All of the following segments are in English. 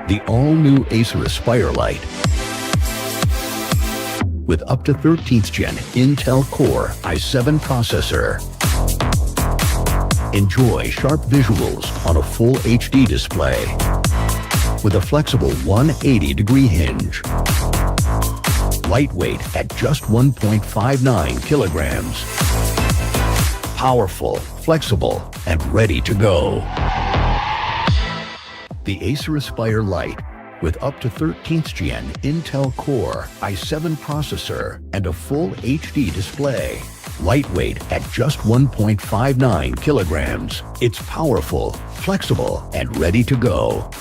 The all-new Acer Aspire Lite with up to 13th Gen Intel Core i7 processor. Enjoy sharp visuals on a full HD display with a flexible 180-degree hinge. Lightweight at just 1.59 kilograms. Powerful, flexible, and ready to go. The Acer Aspire Lite with up to 13th Gen Intel Core i7 processor and a full HD display. Lightweight at just 1.59 kilograms. It's powerful, flexible, and ready to go.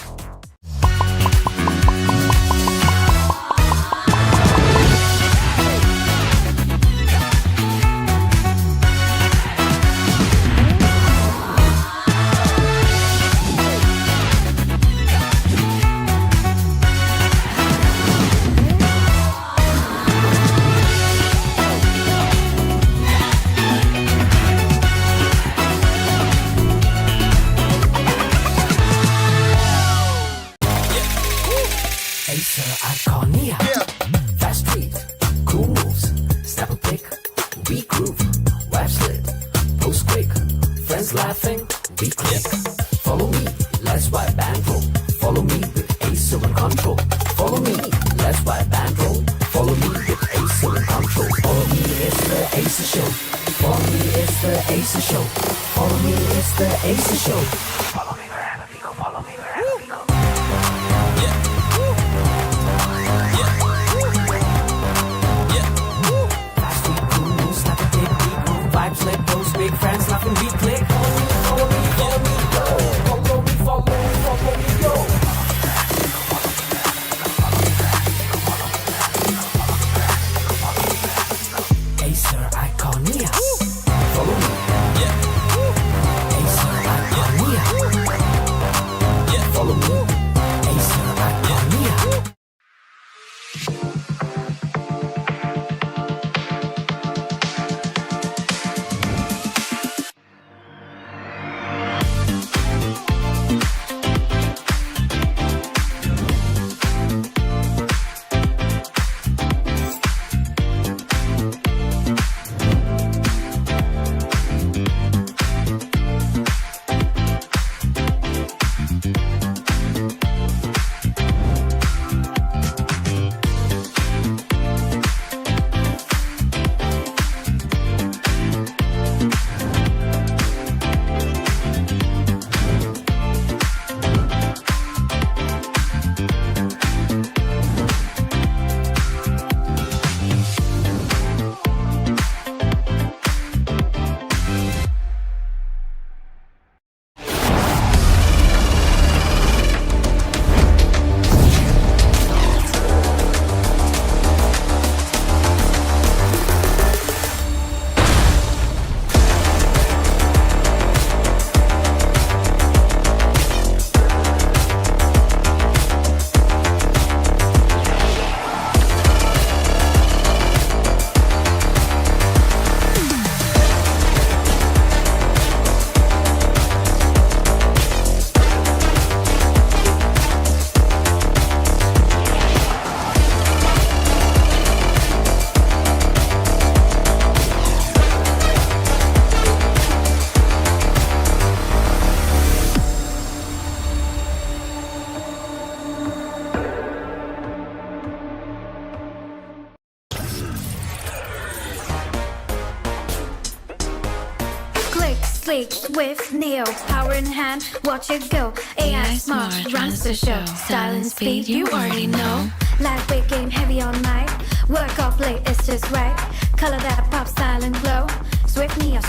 With Neo, power in hand, watch it go. AI smart, runs the show. Style and speed, you already know. Lightweight game, heavy on mic. Work off late, it's just right. Color that pop, style and glow. Swift Neo,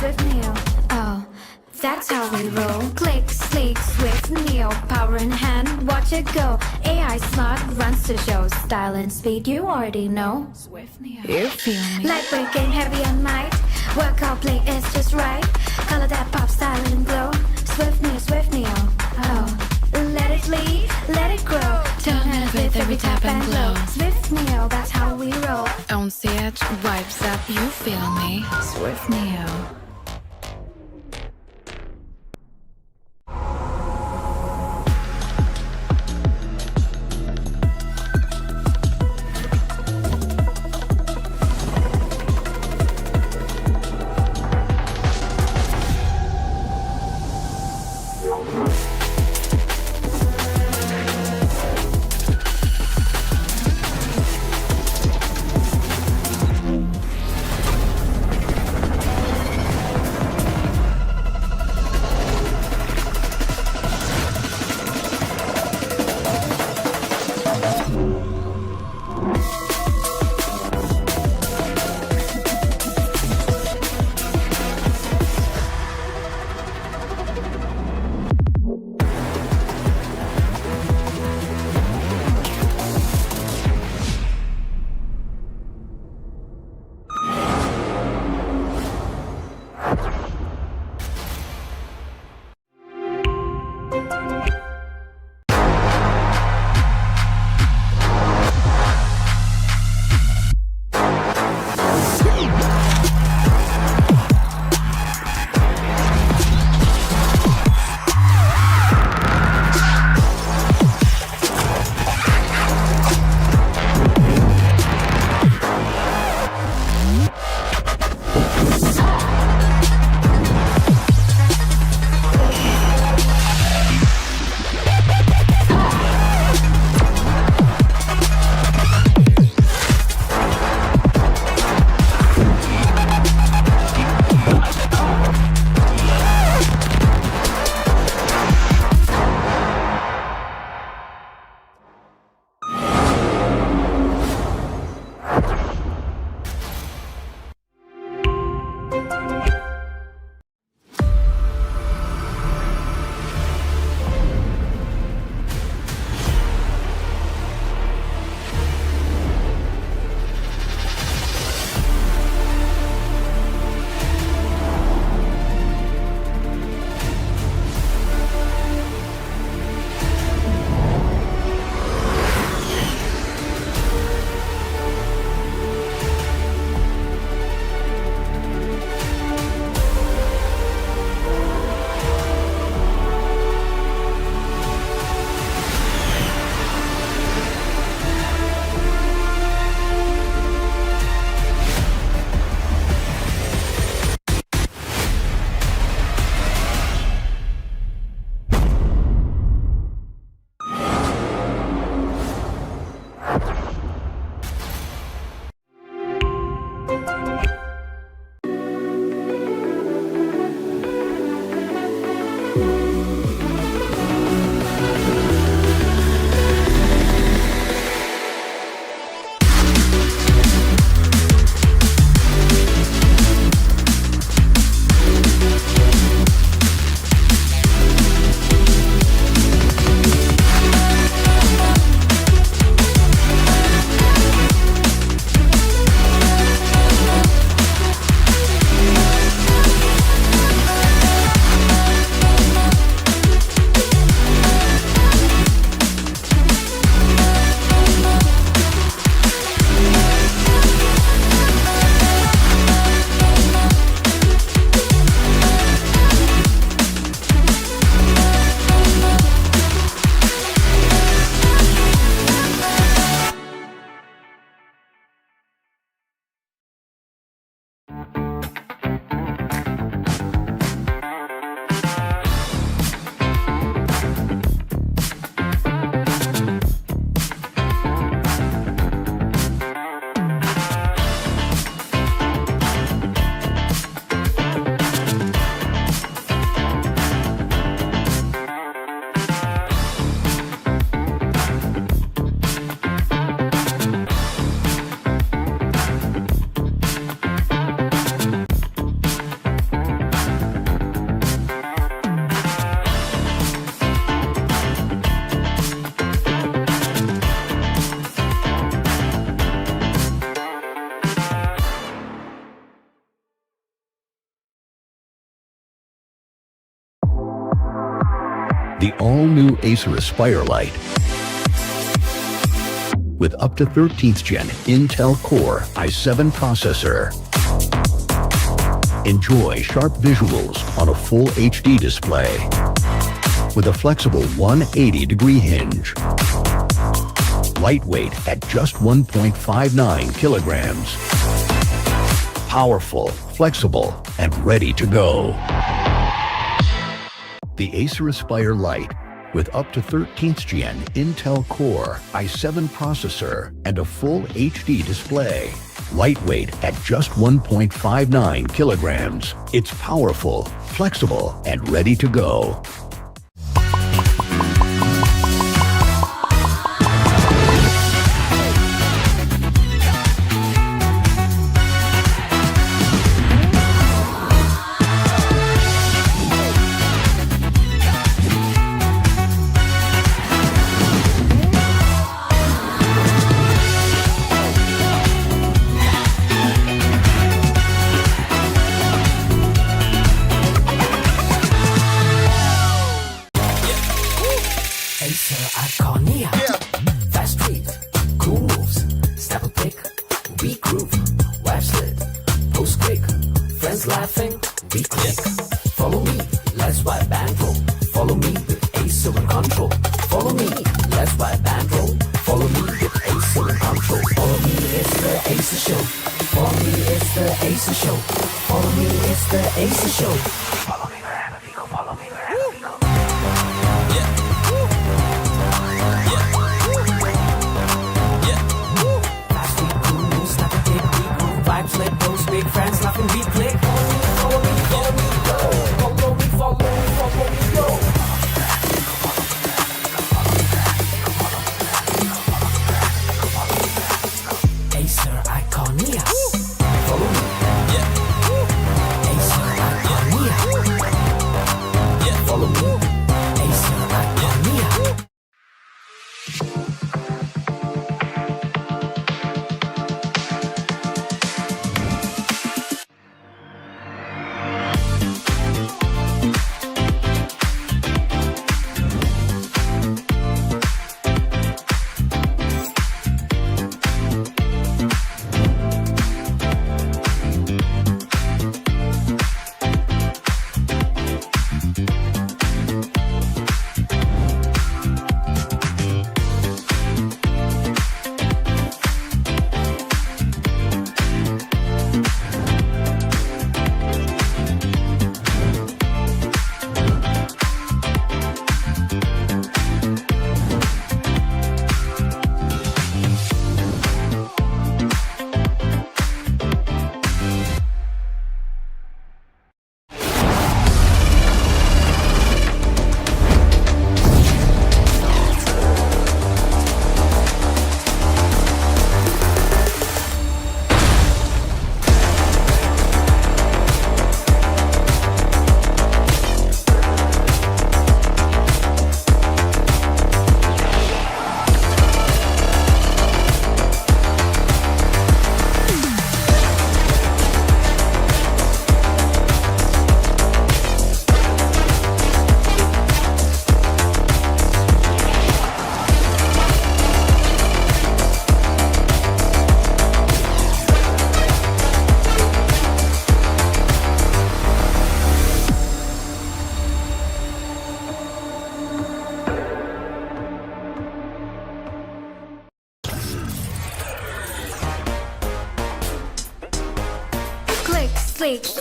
oh, that's how we roll. Click, sleek, swift Neo, power in hand, watch it go. AI smart, runs the show. Style and speed, you already know. Swift Neo, you feel me. Lightweight game, heavy on mic. Work out, play, it's just right. Color that pop, style and glow. Swift Neo, oh. Let it lead, let it grow. Turn it with every tap and glow. Swift Neo, that's how we roll. On stage, vibes up, you feel me. Swift Neo. The all-new Acer Aspire Lite with up to 13th Gen Intel Core i7 processor. Enjoy sharp visuals on a full HD display with a flexible 180-degree hinge. Lightweight at just 1.59 kilograms. Powerful, flexible, and ready to go. The Acer Aspire Lite with up to 13th Gen Intel Core i7 processor and a full HD display. Lightweight at just 1.59 kilograms. It's powerful, flexible, and ready to go.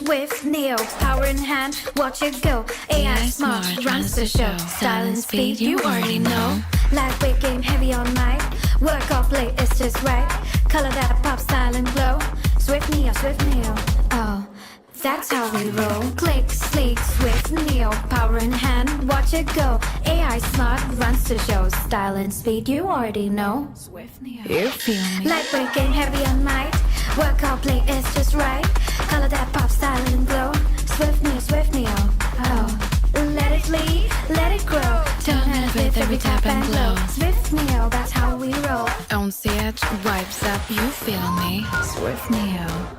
With Neo, power in hand, watch it go. AI smart, runs the show. Style and speed, you already know. Lightweight game, heavy on mic. Work off late, it's just right. Color that pop, style and glow. Swift Neo, oh, that's how we roll. Click, sleek, swift Neo, power in hand, watch it go. AI smart, runs the show. Style and speed, you already know. Swift Neo, you feel me? Lightweight game, heavy on mic. Work off late, it's just right. Color that pop, style and glow. Swift Neo, oh. Let it lead, let it grow. Turn it with every tap and glow. Swift Neo, that's how we roll. On the edge, vibes up, you feel me? Swift Neo.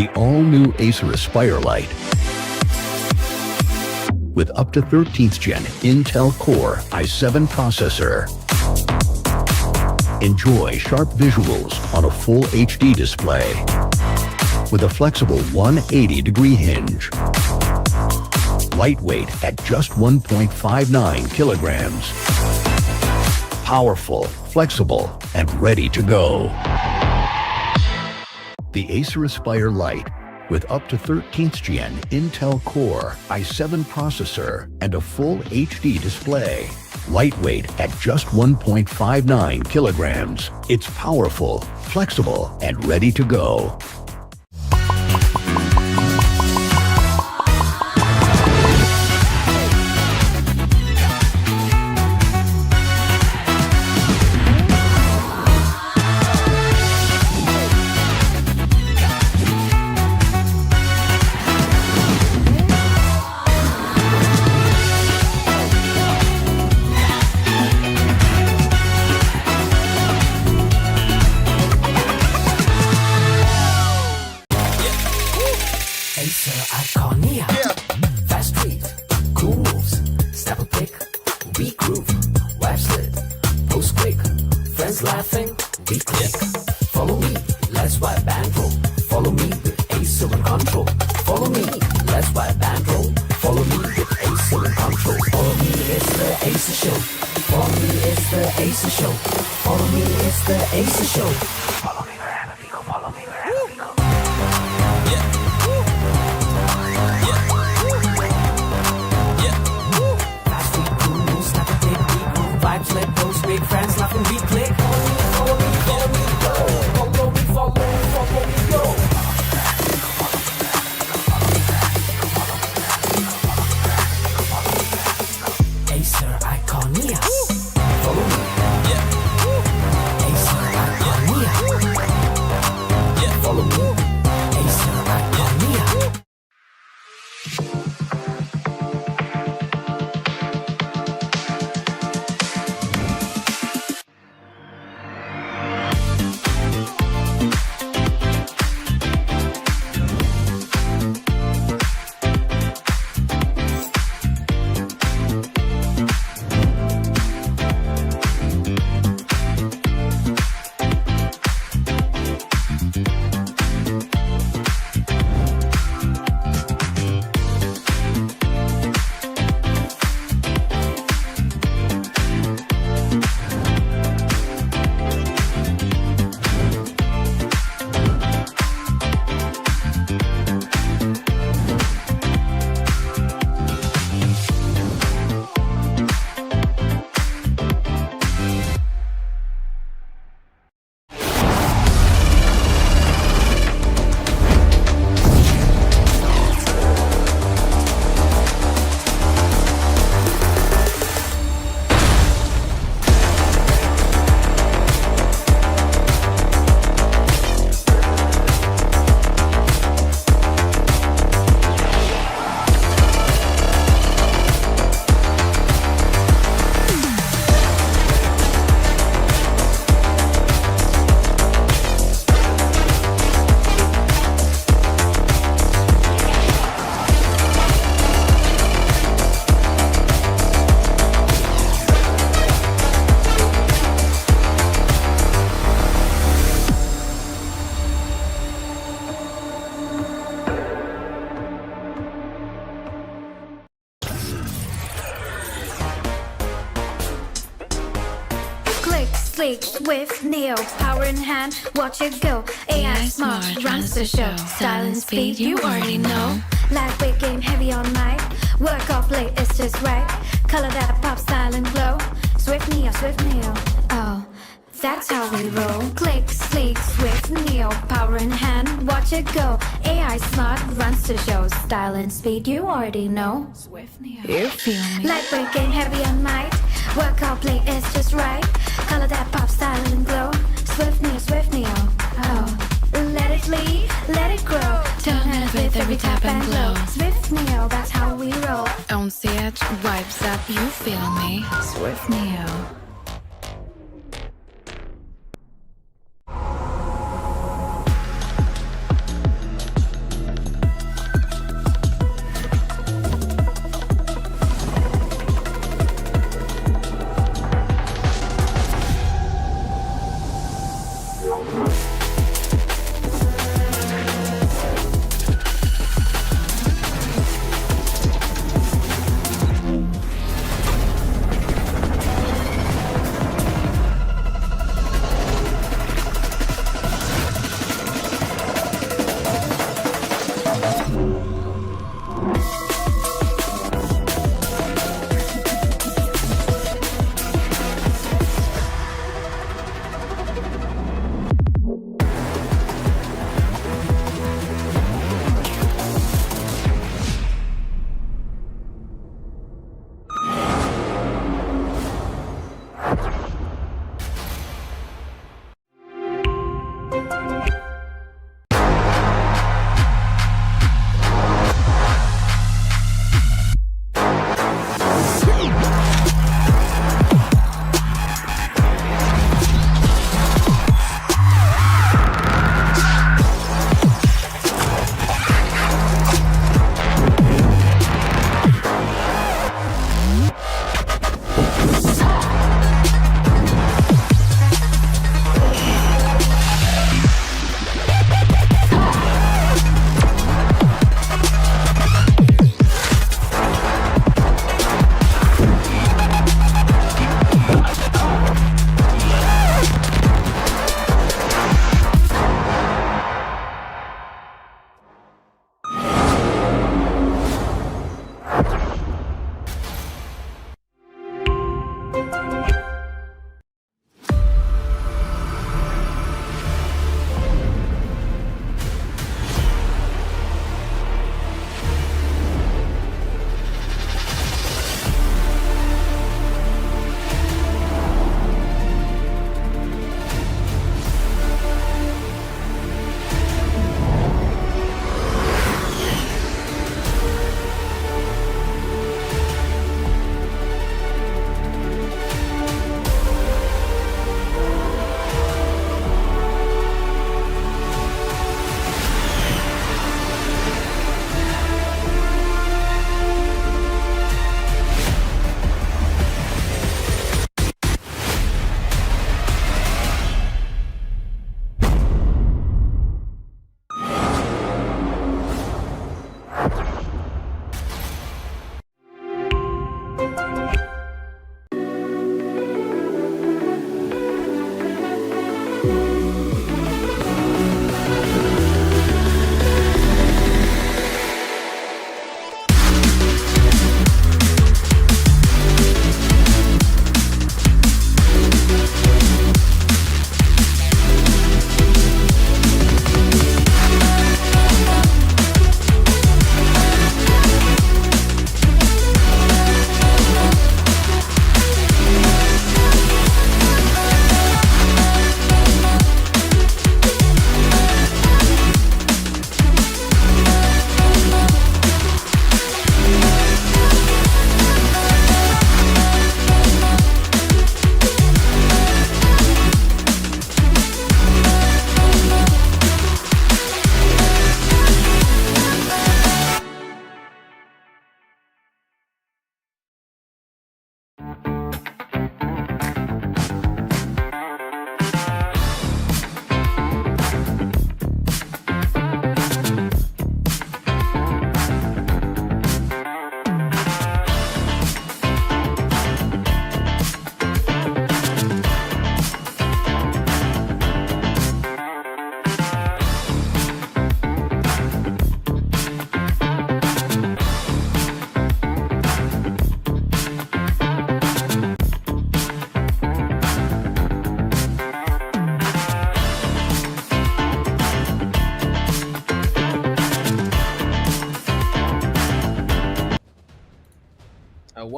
The all-new Acer Aspire Lite. With up to 13th Gen Intel Core i7 processor. Enjoy sharp visuals on a full HD display. With a flexible 180-degree hinge. Lightweight at just 1.59 kilograms. Powerful, flexible, and ready to go. The Acer Aspire Lite, with up to 13th Gen Intel Core i7 processor and a full HD display. Lightweight at just 1.59 kilograms. It's powerful, flexible, and ready to go. With Neo, power in hand, watch it go. AI smart, runs the show. Style and speed, you already know. Lightweight game, heavy on night. Work off late, it's just right. Color that pop, style and glow. Swift Neo, oh, that's how we roll. Click, sleek, swift Neo, power in hand, watch it go. AI smart, runs the show. Style and speed, you already know. Swift Neo, You feel me? lightweight game, heavy on night. Work off play, it's just right. Color that pop, style and glow. Swift Neo, oh. Let it lead, let it grow. Turn it with every tap and glow. Swift Neo, that's how we roll. On stage, vibes up, you feel me? Swift Neo.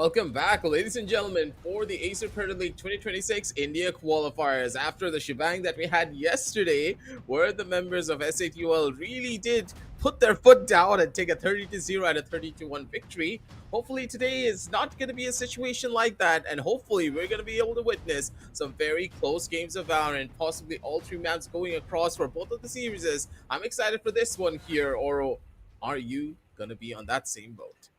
welcome back, ladies and gentlemen, for the Acer Predator League 2026 India Qualifiers. After the shebang that we had yesterday, where the members of SATUL really did put their foot down and take a 30-0 and a 30-1 victory. Hopefully today is not going to be a situation like that, and hopefully we're going to be able to witness some very close games of Valorant, possibly all three maps going across for both of the series. I'm excited for this one here, Oro. Are you going to be on that same boat?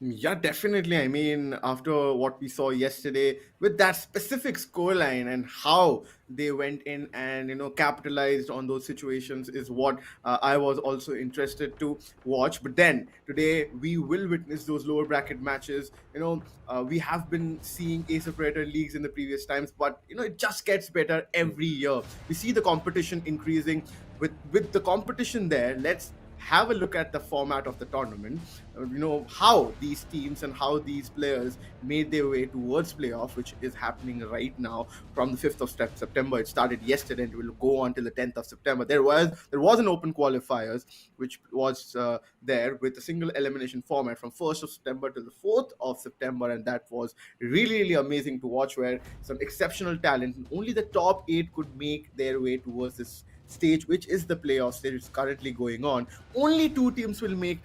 Yeah, definitely. I mean, after what we saw yesterday with that specific scoreline and how they went in and capitalized on those situations is what I was also interested to watch. But then today we will witness those lower bracket matches. We have been seeing Acer Predator leagues in the previous times, but it just gets better every year. We see the competition increasing. With the competition there, let's have a look at the format of the tournament. How these teams and how these players made their way towards playoff, which is happening right now from the 5th of September. It started yesterday and will go on till the 10th of September. There was an open qualifiers which was there with a single elimination format from 1st of September to the 4th of September, and that was really, really amazing to watch, where some exceptional talent, only the top 8 could make their way towards this stage, which is the playoff stage. It's currently going on. Only 2 teams will make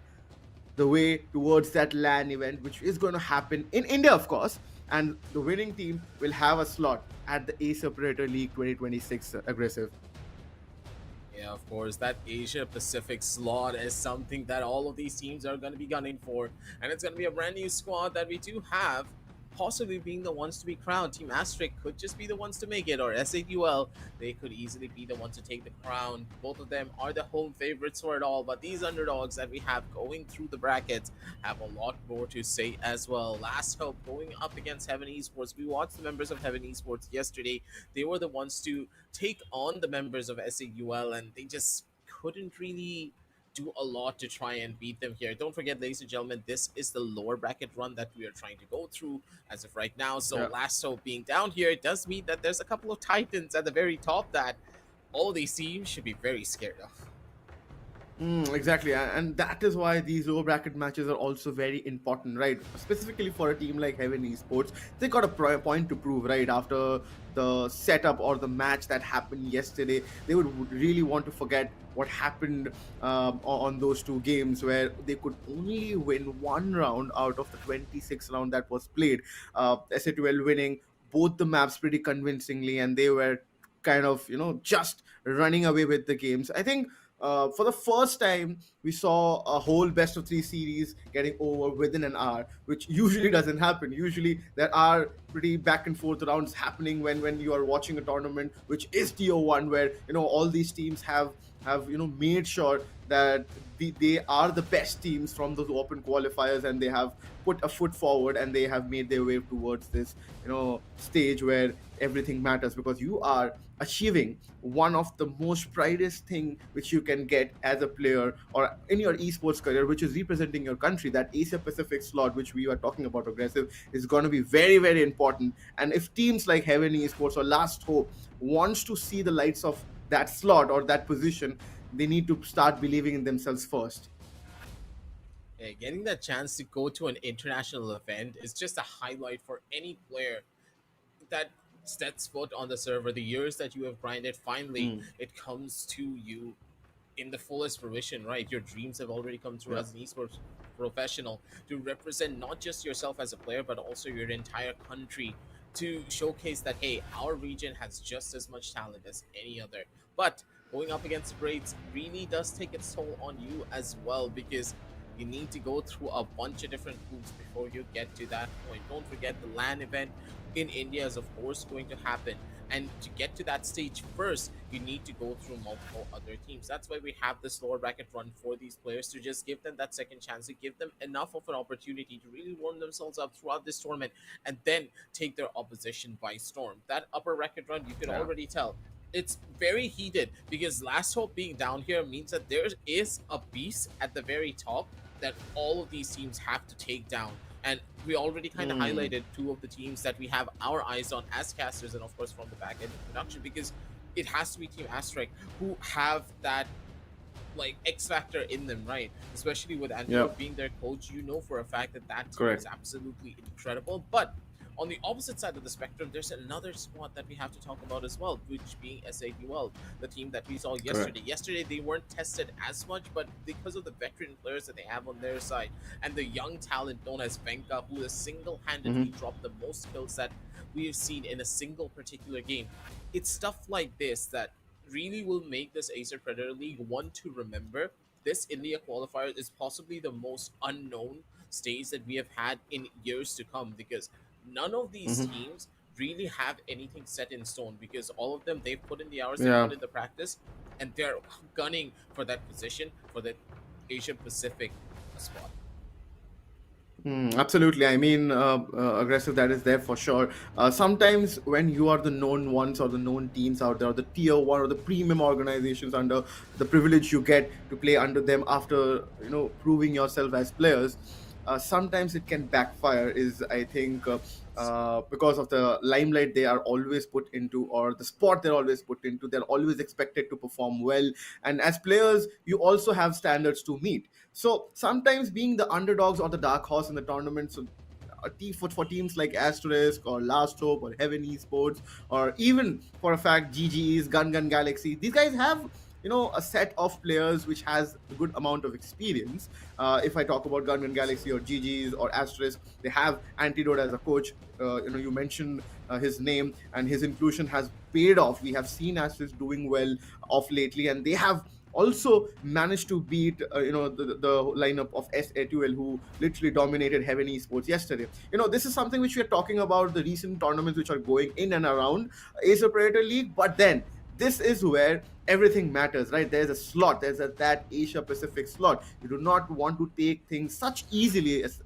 the way towards that LAN event, which is going to happen in India, of course. And the winning team will have a slot at the Acer Predator League 2026 aggressive. Yeah, of course, that Asia Pacific slot is something that all of these teams are going to be gunning for. And it's going to be a brand new squad that we do have, possibly being the ones to be crowned. Team Asterisk could just be the ones to make it, or SAQL, they could easily be the ones to take the crown. Both of them are the home favorites for it all, but these underdogs that we have going through the brackets have a lot more to say as well. Last Hope going up against Heaven Esports. We watched the members of Heaven Esports yesterday. They were the ones to take on the members of SAQL, and they just couldn't really do a lot to try and beat them here. Don't forget, ladies and gentlemen, this is the lower bracket run that we are trying to go through as of right now. So Yeah. Last Hope being down here, it does mean that there's a couple of titans at the very top that all these teams should be very scared of. Exactly, and that is why these lower bracket matches are also very important, right? Specifically for a team like Heaven Esports, they got a point to prove, right? After the setup or the match that happened yesterday, they would really want to forget what happened on those 2 games, where they could only win 1 round out of the 26 round that was played. SA12 winning both the maps pretty convincingly, and they were kind of just running away with the games. I think for the first time, we saw a whole best of 3 series getting over within an hour, which usually doesn't happen. Usually, there are pretty back and forth rounds happening when you are watching a tournament, which is Tier 1, where all these teams have made sure that they are the best teams from those open qualifiers, and they have put a foot forward and they have made their way towards this stage where everything matters, because you are achieving one of the most proudest thing which you can get as a player or in your esports career, which is representing your country. That Asia Pacific slot which we are talking about aggressive is going to be very, very important. And if teams like Heaven Esports or Last Hope wants to see the lights of that slot or that position, they need to start believing in themselves first. Yeah, getting that chance to go to an international event is just a highlight for any player that sets foot on the server. The years that you have grinded, finally, Mm, it comes to you in the fullest fruition, right? Your dreams have already come true yeah. as an esports professional, to represent not just yourself as a player, but also your entire country, to showcase that, hey, our region has just as much talent as any other. But going up against grades really does take its toll on you as well, because you need to go through a bunch of different hoops before you get to that point. Don't forget, the LAN event in India is of course going to happen, and to get to that stage first, you need to go through multiple other teams. That's why we have this lower bracket run for these players, to just give them that second chance, to give them enough of an opportunity to really warm themselves up throughout this tournament, and then take their opposition by storm. That upper bracket run, you can Yeah. already tell it's very heated, because Last Hope being down here means that there is a beast at the very top that all of these teams have to take down. And we already kind of Mm, highlighted 2 of the teams that we have our eyes on as casters, and of course from the back end of production, because it has to be Team Asterisk who have that like X factor in them, right? Especially with Yeah, Antidote being their coach, you know for a fact that that team is correct. absolutely incredible. But on the opposite side of the spectrum, there's another squad that we have to talk about as well, which being SADUL, the team that we saw Correct. yesterday. Yesterday they weren't tested as much, but because of the veteran players that they have on their side and the young talent known as Venka, who has single-handedly Hmm. dropped the most kills that we have seen in a single particular game, it's stuff like this that really will make this Acer Predator League one to remember. This India qualifier is possibly the most unknown stage that we have had in years to come, because none of these Hmm. teams really have anything set in stone, because all of them, they've put in the hours, they've Yeah. put in the practice, and they're gunning for that position for the Asia Pacific spot. Absolutely. I mean, aggressive, that is there for sure. Sometimes when you are the known ones or the known teams out there, or the tier one or the premium organizations, under the privilege you get to play under them after proving yourself as players, sometimes it can backfire. Is I think because of the limelight they are always put into, or the spot they're always put into, they're always expected to perform well. And as players, you also have standards to meet. So sometimes being the underdogs or the dark horse in the tournament, so for teams like Asterisk or Last Hope or Heaven Esports, or even for a fact GG's Gun Galaxy, these guys have a set of players which has a good amount of experience. If I talk about Gun Galaxy or GG's or Asterisk, they have Antidote as a coach. You mentioned his name, and his inclusion has paid off. We have seen Asterisk doing well of lately, and they have also managed to beat the lineup of SA2L, who literally dominated Heaven Esports yesterday. This is something which we are talking about, the recent tournaments which are going in and around Acer Predator League. But then this is where everything matters, right? There's a slot, that Asia Pacific slot. You do not want to take things such easily as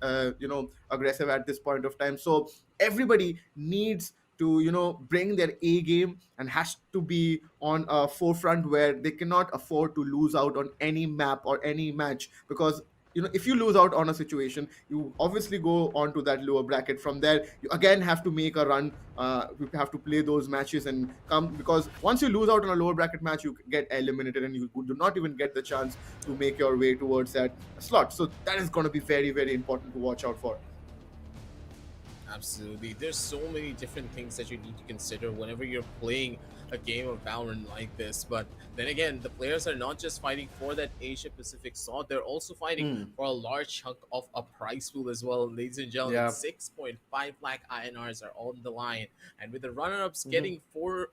aggressive at this point of time. So everybody needs to bring their A game, and has to be on a forefront where they cannot afford to lose out on any map or any match. Because if you lose out on a situation, you obviously go on to that lower bracket. From there, you again have to make a run. You have to play those matches and come, because once you lose out on a lower bracket match, you get eliminated, and you do not even get the chance to make your way towards that slot. So that is going to be very, very important to watch out for. Absolutely. There's so many different things that you need to consider whenever you're playing a game of Valorant like this. But then again, the players are not just fighting for that Asia Pacific slot, they're also fighting Hmm. for a large chunk of a prize pool as well. Ladies and gentlemen, Yeah. 6.5 lakh INRs are on the line. And with the runner ups Hmm. getting 4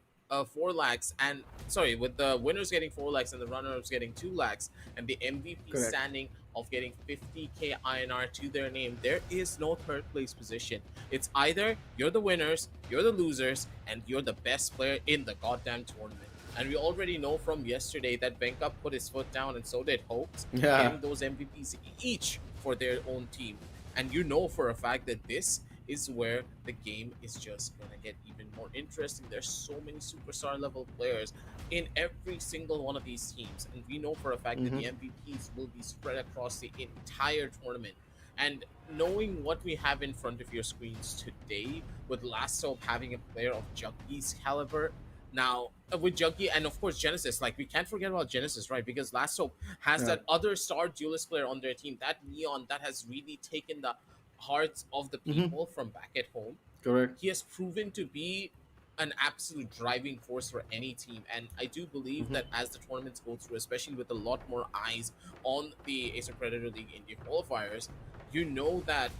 lakhs, and sorry, with the winners getting 4 lakhs and the runner ups getting 2 lakhs, and the MVP Correct. standing of getting 50k INR to their name, there is no third place position. It's either you're the winners, you're the losers, and you're the best player in the goddamn tournament. And we already know from yesterday that Venka put his foot down, and so did Hopes, Yeah. getting those MVPs each for their own team. And you know for a fact that this is where the game is just gonna get even more interesting. There's so many superstar level players in every single one of these teams, and we know for a fact that Hmm. the MVPs will be spread across the entire tournament. And knowing what we have in front of your screens today, with Last Hope having a player of Junky's caliber, now with Junky and of course Genesis, like we can't forget about Genesis, right? Because Last Hope has Yeah. that other star duelist player on their team, that Neon, that has really taken the hearts of the Hmm. people from back at home. Correct. He has proven to be an absolute driving force for any team. And I do believe Hmm. that as the tournaments go through, especially with a lot more eyes on the Acer Predator League India qualifiers, you know that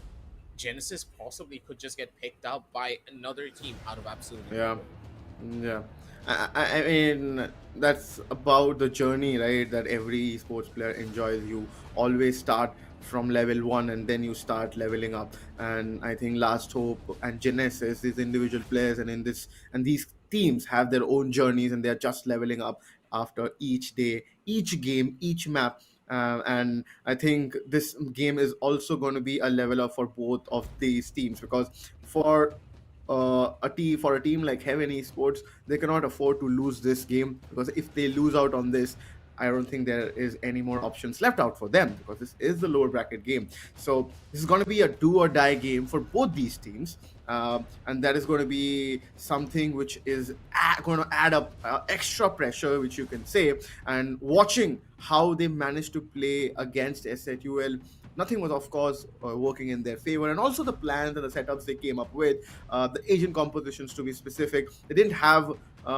Genesis possibly could just get picked up by another team out of absolutely Yeah. nowhere. Yeah, I mean, that's about the journey, right? That every sports player enjoys. You always start from level one, and then you start leveling up. And I think Last Hope and Genesis, these individual players, and these teams have their own journeys, and they're just leveling up after each day, each game, each map. And I think this game is also going to be a level up for both of these teams, because for for a team like Heaven Esports, they cannot afford to lose this game, because if they lose out on this, I don't think there is any more options left out for them, because this is the lower bracket game. So this is going to be a do or die game for both these teams. And that is going to be something which is going to add up extra pressure, which you can say. And watching how they managed to play against SATUL, nothing was, of course, working in their favor. And also the plans and the setups they came up with, the agent compositions to be specific, they didn't have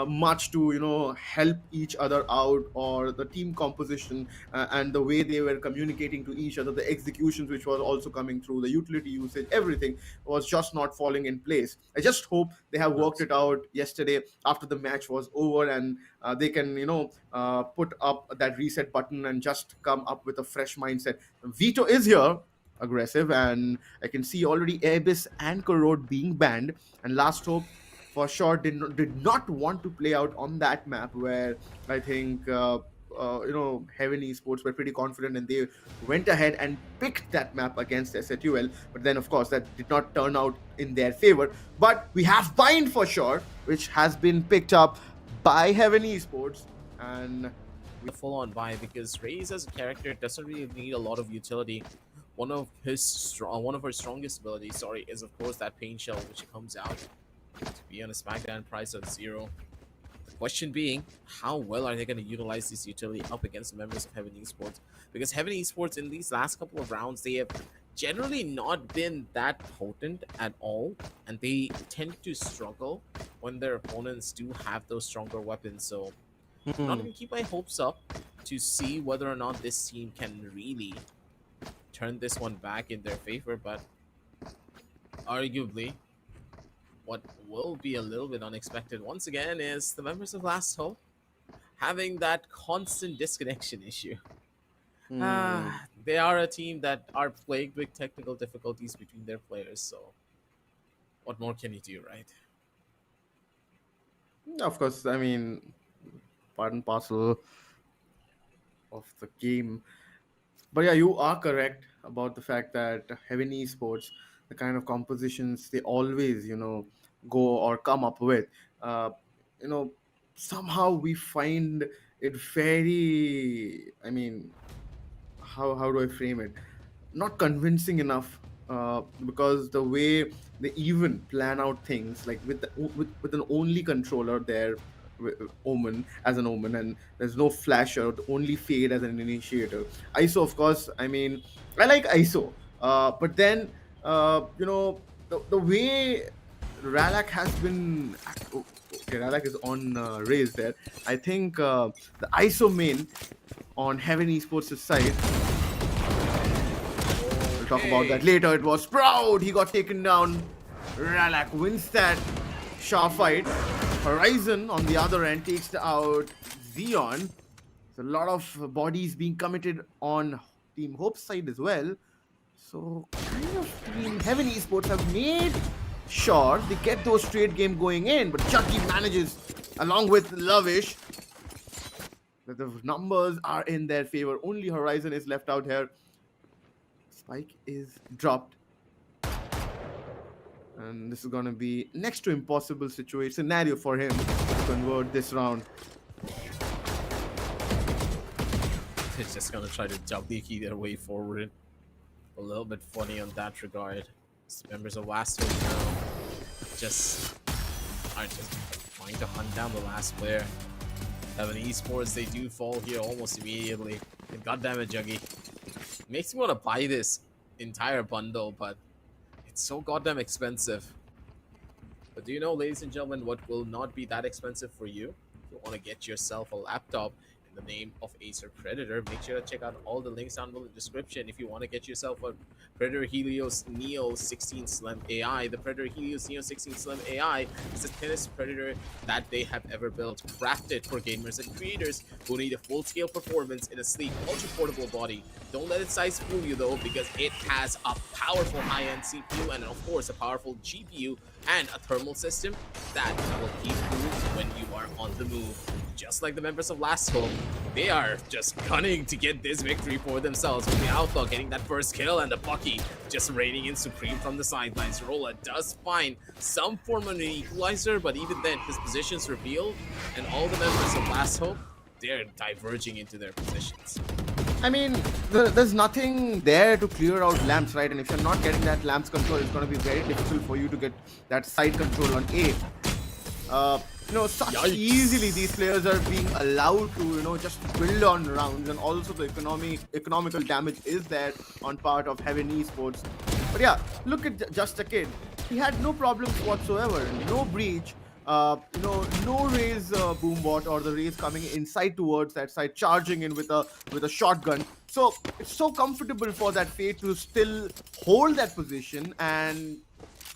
much to help each other out, or the team composition and the way they were communicating to each other, the executions which was also coming through, the utility usage, everything was just not falling in place. I just hope they have worked it out yesterday after the match was over, and they can put up that reset button and just come up with a fresh mindset. Vito is here, aggressive, and I can see already Abyss and Corrode being banned, and Last Hope for sure did not want to play out on that map, where I think Heaven Esports were pretty confident, and they went ahead and picked that map against SATUL. But then, of course, that did not turn out in their favor. But we have Bind for sure, which has been picked up by Heaven Esports, and A full-on buy, because Raze as a character doesn't really need a lot of utility. One of her strongest abilities, is of course that pain shell, which comes out to be on a SmackDown price of 0. The question being, how well are they going to utilize this utility up against the members of Heaven Esports? Because Heaven Esports in these last couple of rounds, they have generally not been that potent at all, and they tend to struggle when their opponents do have those stronger weapons. So I'm not going to keep my hopes up to see whether or not this team can really turn this one back in their favor, but arguably what will be a little bit unexpected once again is the members of Last Hope having that constant disconnection issue. They are a team that are plagued with technical difficulties between their players, so what more can you do, right? Of course, I mean, part and parcel of the game. But yeah, you are correct about the fact that Heaven Esports, the kind of compositions they always, go or come up with, you know, somehow we find it very, I mean, how do I frame it? Not convincing enough, because the way they even plan out things, like with an only controller there, Omen as an Omen, and there's no flasher, only Fade as an initiator. ISO, of course, I mean, I like ISO, but then the way Ralak has been. Okay, Ralak is on Raze there. I think the ISO main on Heaven Esports' side. We'll talk about that later. It was Proud. He got taken down. Ralak wins that Shah fight. Horizon on the other end takes out Xeon. There's a lot of bodies being committed on Team Hope's side as well. So kind of Team Heaven Esports have made sure they get those straight game going in, but Chucky manages, along with Lovish, that the numbers are in their favor. Only Horizon is left out here. Spike is dropped. And this is going to be next to impossible scenario for him to convert this round. It's just going to try to Jabdiki their way forward. A little bit funny on that regard. Members of Last Hope now aren't just trying to hunt down the last player. Heaven Esports, they do fall here almost immediately. And goddammit, Juggy. Makes me want to buy this entire bundle, but it's so goddamn expensive. But do you know, ladies and gentlemen, what will not be that expensive for you? If you want to get yourself a laptop in the name of Acer Predator, make sure to check out all the links down below in the description. If you want to get yourself a Predator Helios Neo 16 Slim AI, the Predator Helios Neo 16 Slim AI is the thinnest Predator that they have ever built, crafted for gamers and creators who need a full-scale performance in a sleek, ultra-portable body. Don't let its size fool you though, because it has a powerful high-end CPU and of course a powerful GPU and a thermal system that will keep cool when you are on the move. Just like the members of Last Hope, they are just gunning to get this victory for themselves, with the Outlaw getting that first kill and the Bucky just reigning in supreme from the sidelines. Rolla does find some form of an equalizer, but even then his position's revealed and all the members of Last Hope they're diverging into their positions. I mean, there's nothing there to clear out lamps, right? And if you're not getting that lamps control, it's going to be very difficult for you to get that side control on A. Such Yikes. easily these players are being allowed to, just build on rounds, and also the economical damage is there on part of Heaven Esports. But yeah, look at Just a Kid. He had no problems whatsoever, no breach. No Raze boombot or the Raze coming inside towards that side, charging in with a shotgun. So it's so comfortable for that Fate to still hold that position and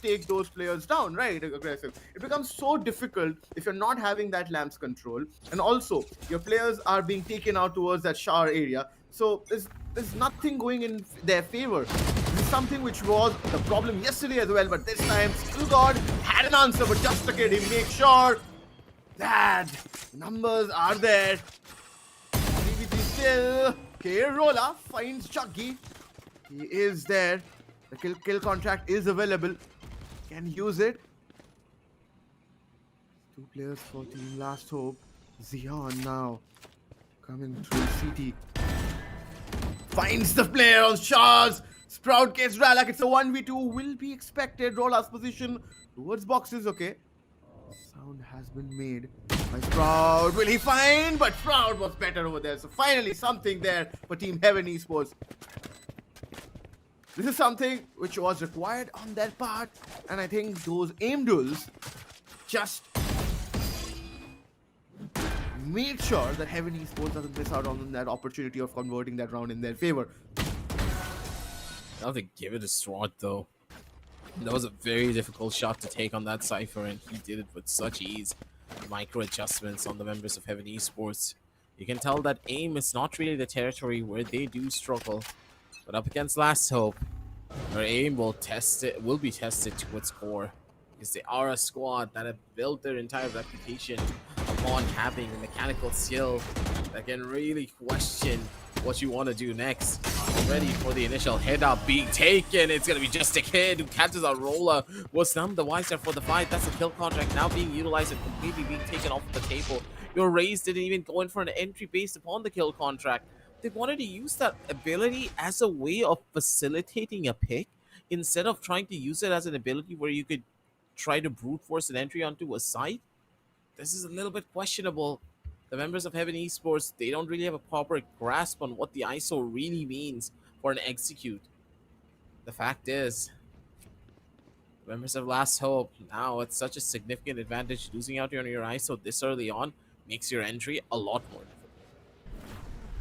take those players down, right? Aggressive. It becomes so difficult if you're not having that lamps control, and also your players are being taken out towards that shower area. So there's nothing going in their favor. This is something which was the problem yesterday as well, but this time Skill God had an answer, but Just a Kid, he makes sure that numbers are there. DVT still. Rola finds Chuggy. He is there. The kill contract is available. Can use it. 2 players for Team Last Hope. Zion now coming through CT. Finds the player on Shaz. Sprout gets Ralak. It's a 1v2. Will be expected. Rola's position towards boxes. Okay. Sound has been made by Sprout. Will he find? But Sprout was better over there. So finally something there for Team Heaven Esports. This is something which was required on their part, and I think those aim duels just made sure that Heaven Esports doesn't miss out on that opportunity of converting that round in their favor. I have to give it a Sword though. That was a very difficult shot to take on that Cypher, and he did it with such ease. Micro adjustments on the members of Heaven Esports. You can tell that aim is not really the territory where they do struggle. But up against Last Hope, their aim will be tested to its core. Because they are a squad that have built their entire reputation upon having a mechanical skill that can really question what you want to do next. Ready for the initial head up being taken. It's gonna be Just a Kid who catches a roller. Was none the wiser for the fight. That's a kill contract now being utilized and completely being taken off the table. Your Raze didn't even go in for an entry based upon the kill contract. They wanted to use that ability as a way of facilitating a pick instead of trying to use it as an ability where you could try to brute force an entry onto a site. This is a little bit questionable. The members of Heaven Esports, they don't really have a proper grasp on what the ISO really means for an execute. The fact is, members of Last Hope, now it's such a significant advantage. Losing out on your ISO this early on makes your entry a lot more difficult.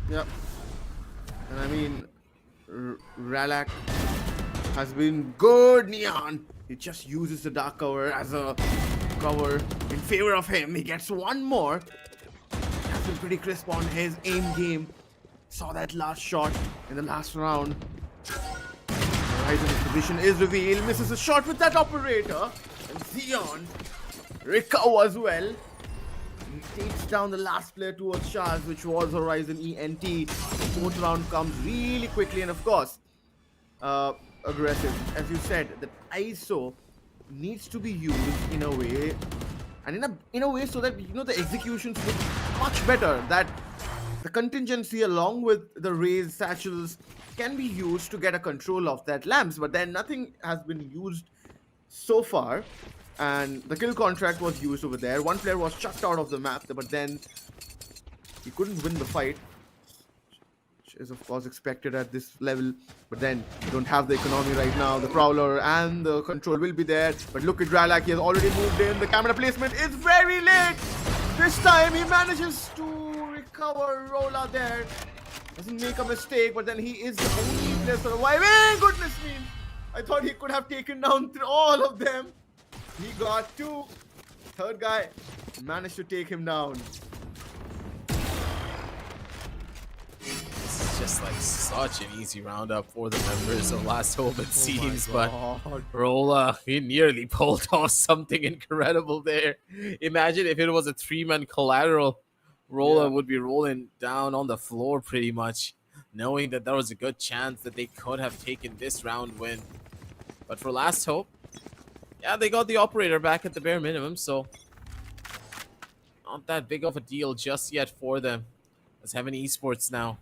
Yep. And I mean, Ralak has been good. Neon, he just uses the dark cover as a cover in favor of him. He gets one more. Has been pretty crisp on his aim game. Saw that last shot in the last round. Horizon's position is revealed. Misses a shot with that operator. And Zion recovers well. He takes down the last player towards Shaz, which was Horizon ENT. The 4th round comes really quickly, and of course, aggressive. As you said, the ISO needs to be used in a way, and in a way so that the executions look much better. That the contingency along with the Raze satchels can be used to get a control of that lamps, but then nothing has been used so far. And the kill contract was used over there. One player was chucked out of the map, but then he couldn't win the fight, which is of course expected at this level. But then you don't have the economy right now. The Prowler and the control will be there. But look at Ralak, he has already moved in. The camera placement is very late. This time he manages to recover Rola there. Doesn't make a mistake, but then he is the only player surviving. Goodness me. I thought he could have taken down all of them. He got 2. 3rd guy managed to take him down. This is just like such an easy roundup for the members of Last Hope, it seems. But Rola, he nearly pulled off something incredible there. Imagine if it was a 3-man collateral. Rola would be rolling down on the floor pretty much, knowing that there was a good chance that they could have taken this round win. But for Last Hope, yeah, they got the operator back at the bare minimum, so not that big of a deal just yet for them. As Heaven Esports now,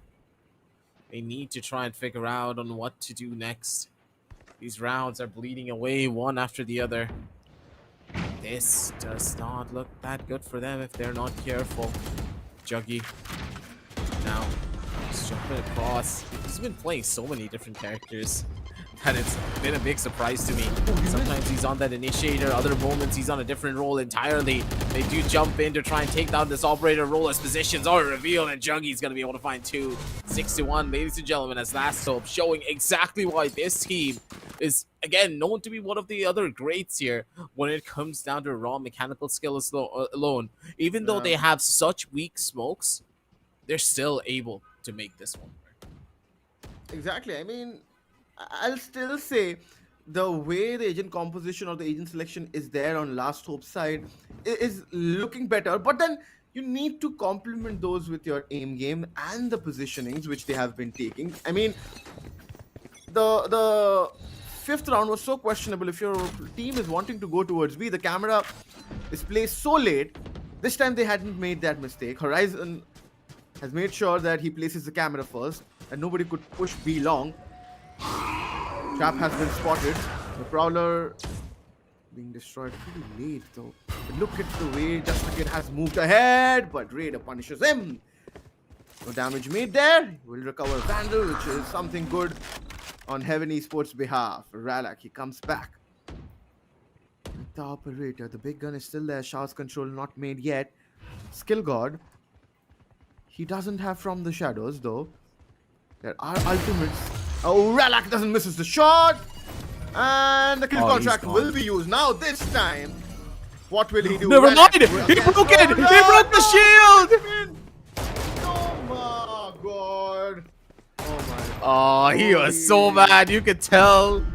they need to try and figure out on what to do next. These rounds are bleeding away one after the other. This does not look that good for them if they're not careful. Juggy now just jumping across. He's been playing so many different characters that it's been a big surprise to me. Sometimes he's on that initiator, other moments he's on a different role entirely. They do jump in to try and take down this operator. Roller's positions are revealed, and Juggy's going to be able to find 2. 6-1, ladies and gentlemen, as Last Hope showing exactly why this team is, again, known to be one of the other greats here when it comes down to raw mechanical skills alone. Even though they have such weak smokes, they're still able to make this one work. Exactly. I mean, I'll still say the way the agent composition or the agent selection is there on Last Hope's side is looking better, but then you need to complement those with your aim game and the positionings which they have been taking. I mean, the 5th round was so questionable. If your team is wanting to go towards B, the camera is placed so late. This time they hadn't made that mistake. Horizon has made sure that he places the camera first and nobody could push B long. Trap has been spotted. The Prowler being destroyed pretty late though. But look at the way Just a Kid has moved ahead, but Raider punishes him. No damage made there. Will recover Vandal, which is something good on Heaven Esports' behalf. Ralak, he comes back. The operator, the big gun is still there. Showers control not made yet. Skill God. He doesn't have From the Shadows though. There are ultimates. Oh, Ralak doesn't misses the shot. And the kill contract will be used. Now this time, what will he do? Never mind! He broke it! He broke the shield! Oh my god. Oh my god. Oh, he was so mad. You could tell.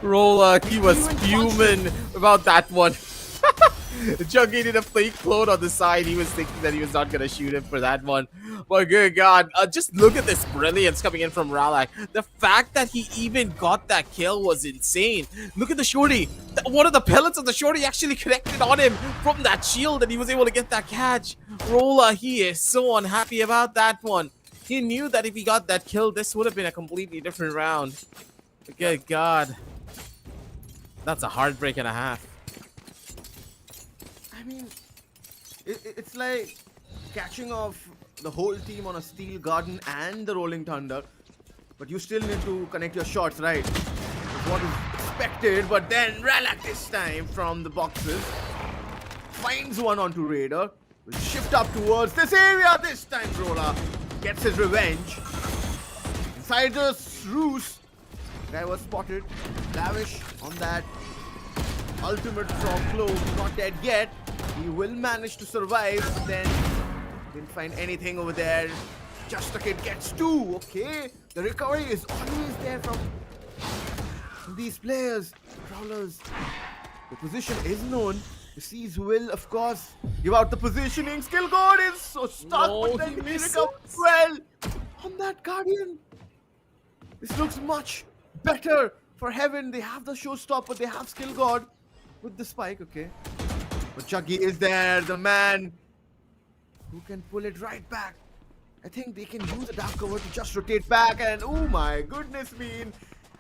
Rolla, he was fuming about that one. Juggy did a fake clone on the side. He was thinking that he was not going to shoot him for that one. But good God, just look at this brilliance coming in from Ralak. The fact that he even got that kill was insane. Look at the shorty. One of the pellets of the shorty actually connected on him from that shield, and he was able to get that catch. Rolla, he is so unhappy about that one. He knew that if he got that kill, this would have been a completely different round. Good God. That's a heartbreak and a half. I mean, it's like catching off the whole team on a Steel Garden and the Rolling Thunder. But you still need to connect your shots, right? That's what is expected. But then Ralak this time from the boxes finds one onto Raider. Will shift up towards this area. This time Rolla gets his revenge. Inside the roost, guy was spotted. Lavish on that. Ultimate from close, not dead yet. He will manage to survive, but then didn't find anything over there. Just a Kid gets 2. Okay, the recovery is always there from these players, Prowlers. The position is known. The Seas will, of course, give out the positioning. Skill God is so stuck, but then he recovers well on that Guardian. This looks much better for Heaven. They have the showstopper, they have Skill God with the spike, okay. But Juggy is there, the man who can pull it right back. I think they can use the dark cover to just rotate back, and oh my goodness,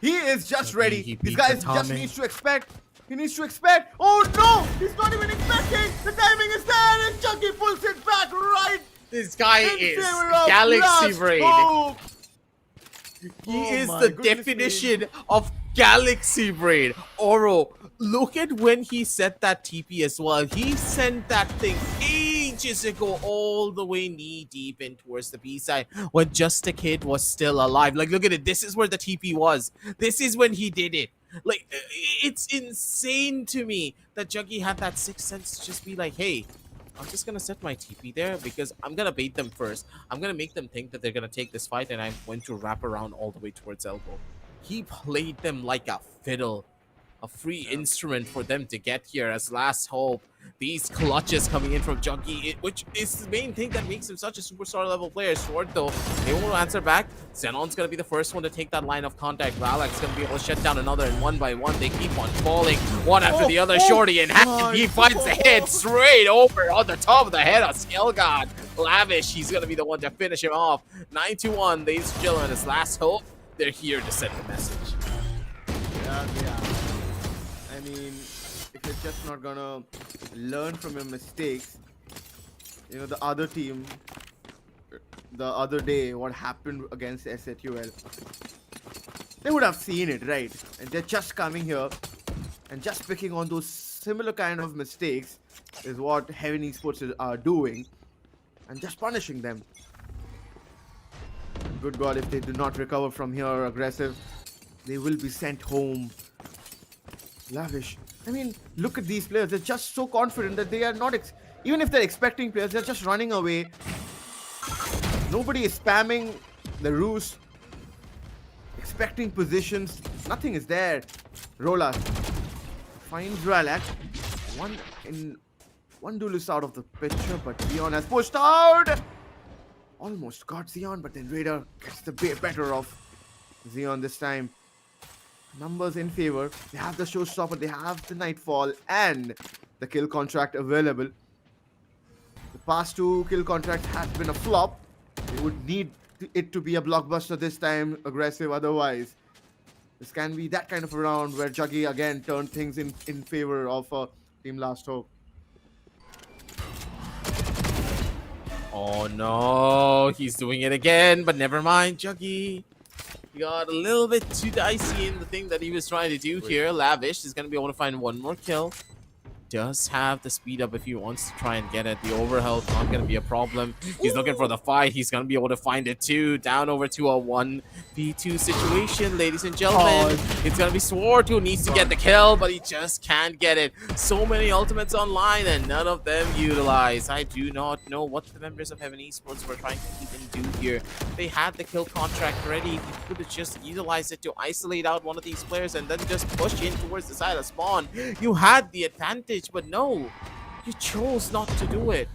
he is just ready. These guys just needs to expect. He needs to expect. Oh no! He's not even expecting. The timing is there, and Juggy pulls it back right. This guy is Galaxy Braid. He is the definition of Galaxy Braid. Oro, look at when he set that TP as well. He sent that thing ages ago all the way knee deep in towards the B side when Just a Kid was still alive. Like, look at it. This is where the TP was. This is when he did it. Like, it's insane to me that Juggy had that sixth sense to just be like, hey, I'm just going to set my TP there because I'm going to bait them first. I'm going to make them think that they're going to take this fight, and I'm going to wrap around all the way towards elbow. He played them like a fiddle, a free instrument for them to get here as Last Hope. These clutches coming in from Juggy, which is the main thing that makes him such a superstar level player. Sword though, they won't answer back. Xenon's gonna be the first one to take that line of contact. Valak's gonna be able to shut down another, and one by one they keep on falling, one after the other. Shorty in hand, he finds the hit straight over on the top of the head of Skillgod. Lavish, he's gonna be the one to finish him off. 9-1, ladies and gentlemen, his last hope. They're here to send the message. Yeah. I mean, if you're just not gonna learn from your mistakes, you know, the other team, the other day, what happened against SHUL, they would have seen it, right? And they're just coming here and just picking on those similar kind of mistakes is what Heaven Esports are doing, and just punishing them. Good God, if they do not recover from here aggressive, they will be sent home. Lavish. I mean, look at these players. They're just so confident that they are not, even if they're expecting players, they're just running away. Nobody is spamming the roost, expecting positions. Nothing is there. Rola finds Ralak. One duelist out of the picture, but Zeon has pushed out. Almost got Zeon, but then Raider gets the better of Zeon this time. Numbers in favor. They have the showstopper, they have the Nightfall, and the kill contract available. The past two kill contracts have been a flop. They would need it to be a blockbuster this time, aggressive otherwise. This can be that kind of a round where Juggy again turned things in favor of Team Last Hope. Oh no, he's doing it again, but never mind, Juggy. He got a little bit too dicey in the thing that he was trying to do here. Lavish is going to be able to find one more kill. Does have the speed up if he wants to try and get it. The overhealth not going to be a problem. He's looking for the fight. He's going to be able to find it too. Down over to a 1v2 situation, ladies and gentlemen. It's going to be Sword who needs to get the kill, but he just can't get it. So many ultimates online and none of them utilized. I do not know what the members of Heaven Esports were trying to even do here. They had the kill contract ready. He could have just utilized it to isolate out one of these players and then just push in towards the side of spawn. You had the advantage. But no, you chose not to do it.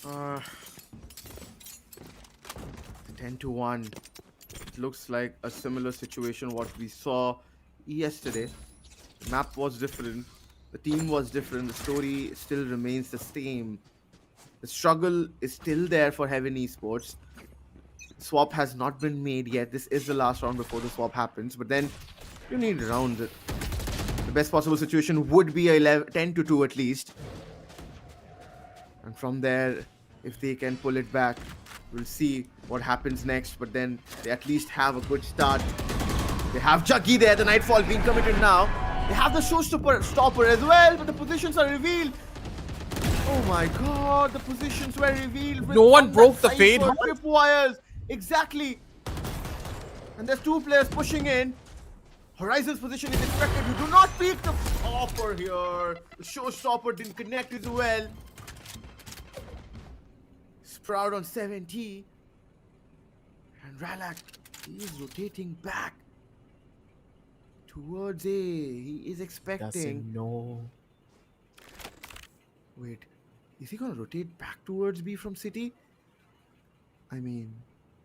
10-1. It looks like a similar situation what we saw yesterday. The map was different, the team was different, the story still remains the same. The struggle is still there for Heaven Esports. Swap has not been made yet. This is the last round before the swap happens, but then you need rounds. The best possible situation would be a 10-2 at least. And from there, if they can pull it back, we'll see what happens next. But then they at least have a good start. They have Juggy there, the Nightfall being committed now. They have the showstopper as well, but the positions are revealed. Oh my god, the positions were revealed. No one broke the fade. Wires. Exactly. And there's two players pushing in. Horizon's position is expected. You do not peek the offer here. The showstopper didn't connect as well. Sprout on 70. And Ralak, he is rotating back towards A. He is expecting. No. Wait, is he gonna rotate back towards B from City? I mean,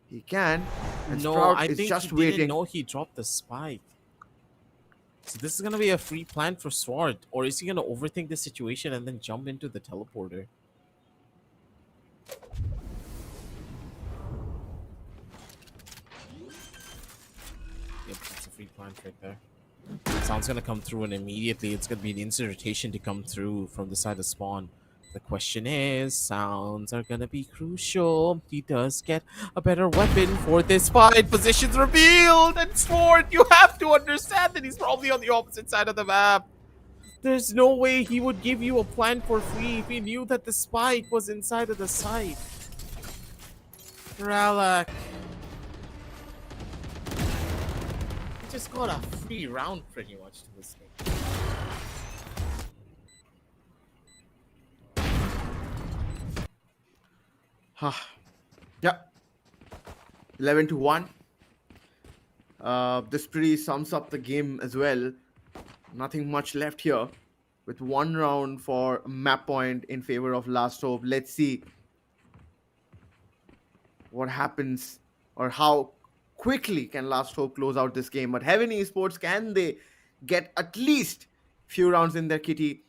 he can. And No, Sprout I is think just he waiting. didn't know he dropped the spike. So this is gonna be a free plan for Sword, or is he gonna overthink the situation and then jump into the teleporter? Yep, that's a free plan right there. Sound's gonna come through, and immediately it's gonna be an instant rotation to come through from the side of spawn. The question is, sounds are gonna be crucial. He does get a better weapon for this fight. Positions revealed, and Sword, you have to understand that he's probably on the opposite side of the map. There's no way he would give you a plan for free if he knew that the spike was inside of the site. Ralak. He just got a free round pretty much to this game. Yeah. 11-1. This pretty sums up the game as well. Nothing much left here with one round for map point in favor of Last Hope. Let's see what happens or how quickly can Last Hope close out this game. But Heaven Esports, can they get at least few rounds in their kitty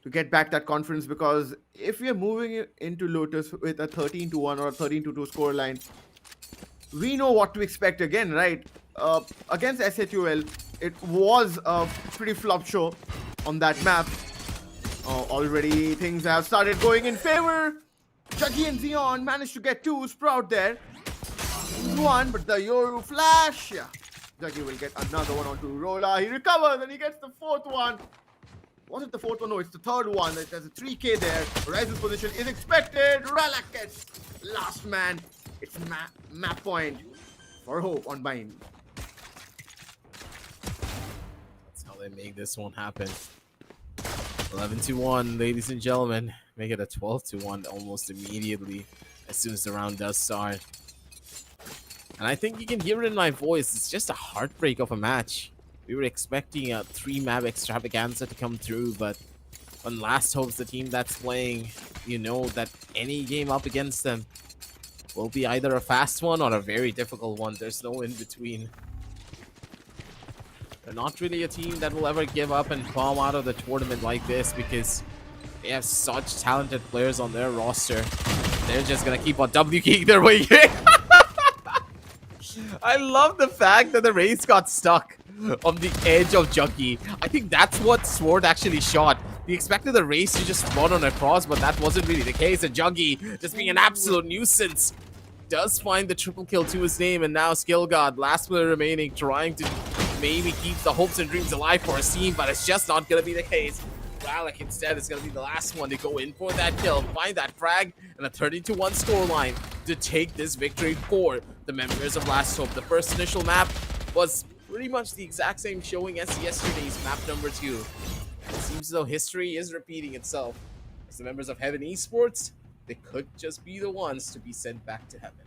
to get back that confidence? Because if we are moving into Lotus with a 13-1 or a 13-2 scoreline, we know what to expect again, right? Against SHUL, it was a pretty flop show on that map. Already things have started going in favor. Juggy and Xeon managed to get two. Sprout there. One, but the Yoru flash. Yeah. Juggy will get another one onto Rola. He recovers and he gets the fourth one. Was it the fourth one? No, it's the third one. There's a 3K there. Rise's position is expected. Ralak gets last man. It's map point for Hope on Bind. That's how they make this one happen. 11-1, ladies and gentlemen. Make it a 12-1 almost immediately as soon as the round does start. And I think you can hear it in my voice. It's just a heartbreak of a match. We were expecting a 3-map extravaganza to come through, but when Last Hope's the team that's playing, you know that any game up against them will be either a fast one or a very difficult one. There's no in between. They're not really a team that will ever give up and bomb out of the tournament like this because they have such talented players on their roster. They're just gonna keep on WKing their way in. I love the fact that the race got stuck on the edge of Juggy. I think that's what Sword actually shot. He expected the race to just run on across, but that wasn't really the case. And Juggy, just being an absolute nuisance, does find the triple kill to his name. And now Skill God, last player remaining, trying to maybe keep the hopes and dreams alive for a team, but it's just not going to be the case. Ralak instead is going to be the last one to go in for that kill, find that frag, and a 30-1 scoreline to take this victory for the members of Last Hope. The first initial map was pretty much the exact same showing as yesterday's map number 2. It seems as though history is repeating itself. As the members of Heaven Esports, they could just be the ones to be sent back to heaven.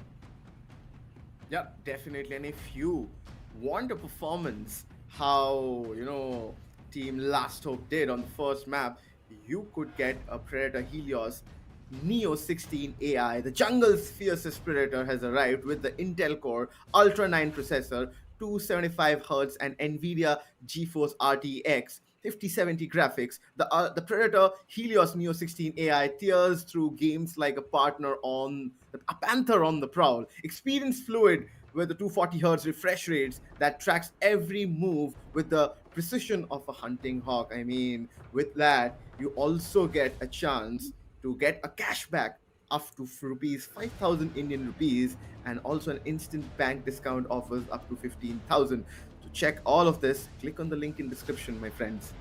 Yeah, definitely. And if you want a performance how, Team Last Hope did on the first map, you could get a Predator Helios Neo 16 AI. The jungle's fiercest Predator has arrived with the Intel Core Ultra 9 processor, 275Hz and NVIDIA GeForce RTX 5070 graphics. The Predator Helios Neo 16 AI tears through games like a panther on the prowl. Experience fluid with the 240Hz refresh rates that tracks every move with the precision of a hunting hawk. I mean, with that, you also get a chance to get a cashback up to rupees 5,000 Indian rupees, and also an instant bank discount offers up to 15,000. To check all of this, click on the link in description, my friends.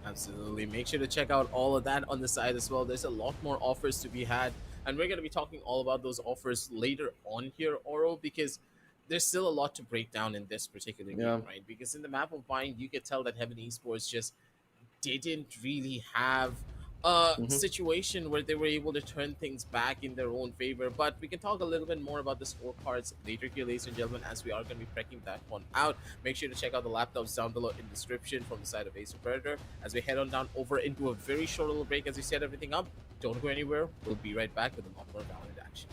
Absolutely. Make sure to check out all of that on the side as well. There's a lot more offers to be had, and we're going to be talking all about those offers later on here, Oro, because there's still a lot to break down in this particular game, right? Because in the map of Bind, you could tell that Heaven Esports just didn't really have a situation where they were able to turn things back in their own favor. But we can talk a little bit more about the scorecards later here, ladies and gentlemen, as we are going to be checking that one out. Make sure to check out the laptops down below in the description from the side of Acer Predator. As we head on down over into a very short little break as we set everything up, don't go anywhere. We'll be right back with a lot more Valorant action.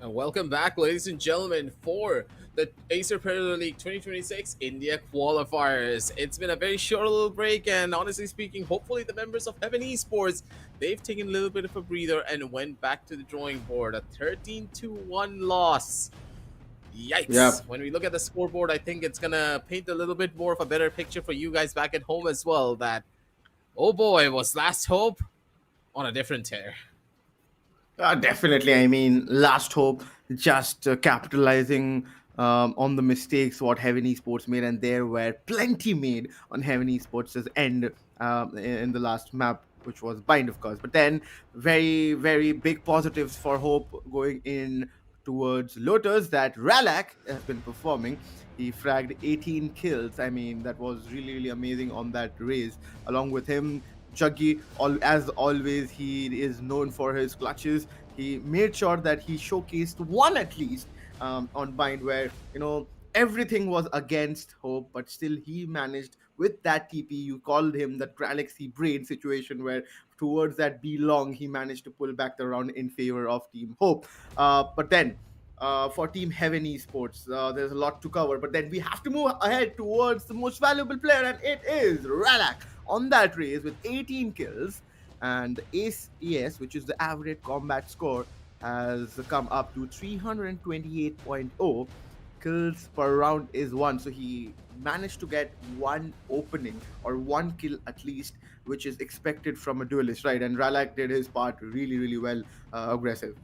And welcome back, ladies and gentlemen, for the Acer Predator League 2026 India Qualifiers. It's been a very short little break, and honestly speaking, hopefully the members of Heaven Esports, they've taken a little bit of a breather and went back to the drawing board. A 13-1 loss. Yeah. Yikes. When we look at the scoreboard, I think it's going to paint a little bit more of a better picture for you guys back at home as well, that, oh boy, was Last Hope on a different tear. Definitely. I mean, last hope, just capitalizing on the mistakes what Heaven Esports made, and there were plenty made on Heaven Esports' end in the last map, which was Bind, of course. But then, very, very big positives for hope going in towards Lotus that Ralak has been performing. He fragged 18 kills. I mean, that was really, really amazing on that race. Along with him, Juggy, as always, he is known for his clutches. He made sure that he showcased one at least on Bind, where everything was against Hope, but still he managed with that TP. You called him the Galaxy Brain situation, where towards that B long he managed to pull back the round in favor of Team Hope. But then. For Team Heaven Esports, there's a lot to cover, but then we have to move ahead towards the most valuable player, and it is Ralak on that race with 18 kills, and the HES, which is the average combat score, has come up to 328.0. Kills per round is one, so he managed to get one opening or one kill at least, which is expected from a duelist, right? And Ralak did his part really, really well, aggressive.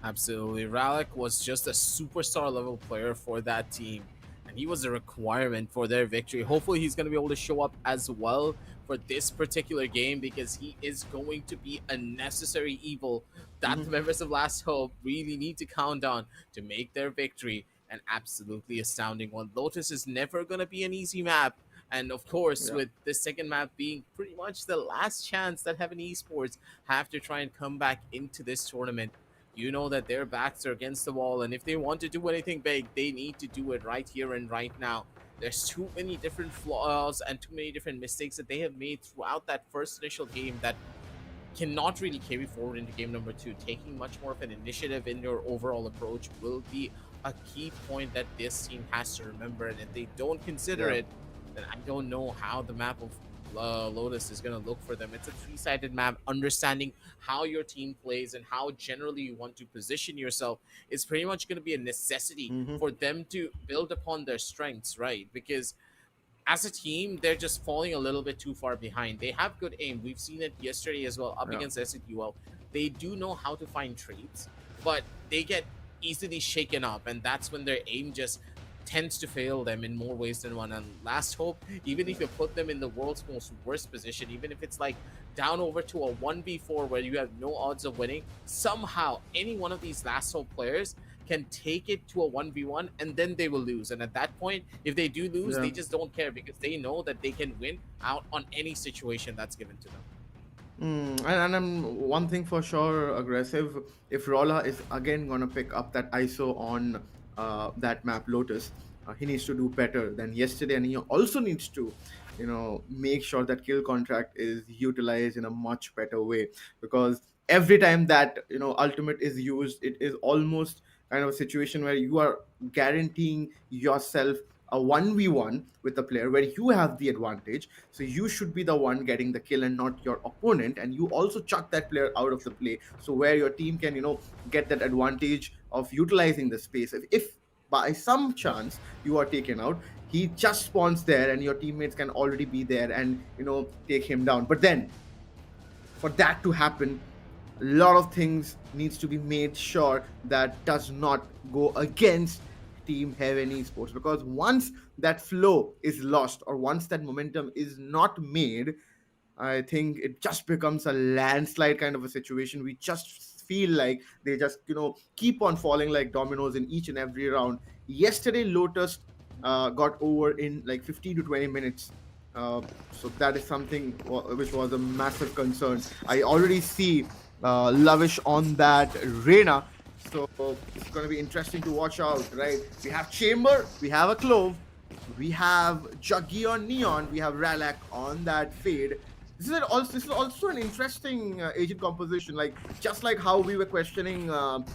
Absolutely. Ralek was just a superstar level player for that team, and he was a requirement for their victory. Hopefully, he's going to be able to show up as well for this particular game, because he is going to be a necessary evil that the members of Last Hope really need to count on to make their victory an absolutely astounding one. Lotus is never going to be an easy map. And of course, Yeah. with the second map being pretty much the last chance that Heaven Esports have to try and come back into this tournament, you know that their backs are against the wall, and if they want to do anything big, they need to do it right here and right now. There's too many different flaws and too many different mistakes that they have made throughout that first initial game that cannot really carry forward into game number two. Taking much more of an initiative in your overall approach will be a key point that this team has to remember, and if they don't consider Yeah. it, then I don't know how the map of Lotus is going to look for them. It's a three-sided map. Understanding how your team plays and how generally you want to position yourself is pretty much going to be a necessity Mhm. for them to build upon their strengths, right? Because as a team, they're just falling a little bit too far behind. They have good aim. We've seen it yesterday as well up Yeah. against SETUL. They do know how to find trades, but they get easily shaken up, and that's when their aim just tends to fail them in more ways than one. And Last Hope, even if you put them in the world's most worst position, even if it's like down over to a 1v4 where you have no odds of winning, somehow any one of these Last Hope players can take it to a 1v1, and then they will lose. And at that point, if they do lose, Yeah. they just don't care, because they know that they can win out on any situation that's given to them. And I'm one thing for sure, aggressive. If Rolla is again gonna pick up that ISO on that map Lotus, he needs to do better than yesterday, and he also needs to, make sure that kill contract is utilized in a much better way, because every time that ultimate is used, it is almost kind of a situation where you are guaranteeing yourself a 1v1 with a player where you have the advantage, so you should be the one getting the kill and not your opponent, and you also chuck that player out of the play, so where your team can get that advantage of utilizing the space. If by some chance you are taken out, he just spawns there and your teammates can already be there and take him down. But then for that to happen, a lot of things needs to be made sure that does not go against Team Heaven Esports, because once that flow is lost or once that momentum is not made, I think it just becomes a landslide kind of a situation. We just feel like they just keep on falling like dominoes in each and every round. Yesterday Lotus got over in like 15 to 20 minutes. So that is something which was a massive concern. I already see Lavish on that Reina. So it's going to be interesting to watch out, right? We have Chamber, we have a Clove, we have Juggy on Neon, we have Ralak on that Fade. This is also an interesting agent composition. Like just like how we were questioning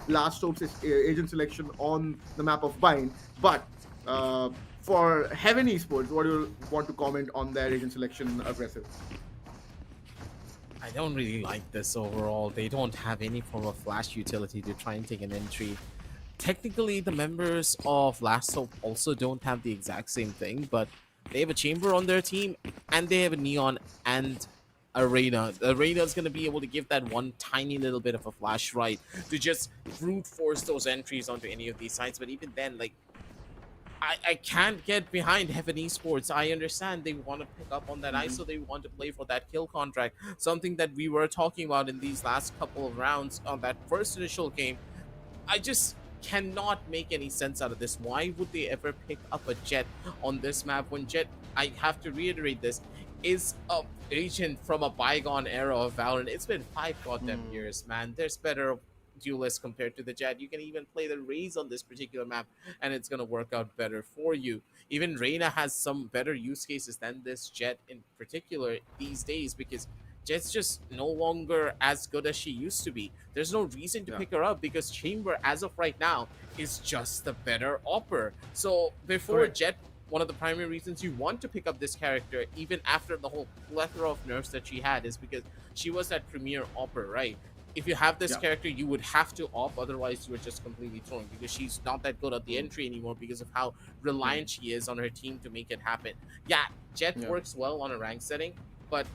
Last Hope's agent selection on the map of Bind, but for Heaven Esports, what do you want to comment on their agent selection aggressive? I don't really like this overall. They don't have any form of flash utility to try and take an entry. Technically, the members of Last Hope also don't have the exact same thing, but they have a chamber on their team, and they have a neon and arena. Arena is going to be able to give that one tiny little bit of a flash right to just brute force those entries onto any of these sites. But even then, like, I can't get behind Heaven Esports. I understand they want to pick up on that ISO. They want to play for that kill contract. Something that we were talking about in these last couple of rounds on that first initial game. I just cannot make any sense out of this. Why would they ever pick up a Jet on this map when Jet, I have to reiterate this, is a agent from a bygone era of Valorant? It's been 5 goddamn years, man. There's better duelists compared to the Jet. You can even play the Raze on this particular map and it's gonna work out better for you. Even Reyna has some better use cases than this Jet in particular these days, because Jet's just no longer as good as she used to be. There's no reason to pick her up because Chamber, as of right now, is just the better opper. So before Correct. Jet, one of the primary reasons you want to pick up this character, even after the whole plethora of nerfs that she had, is because she was that premier opper, right? If you have this Yeah. character, you would have to op, otherwise you are just completely thrown, because she's not that good at the entry anymore because of how reliant she is on her team to make it happen. Yeah, Jet Yeah. works well on a rank setting, but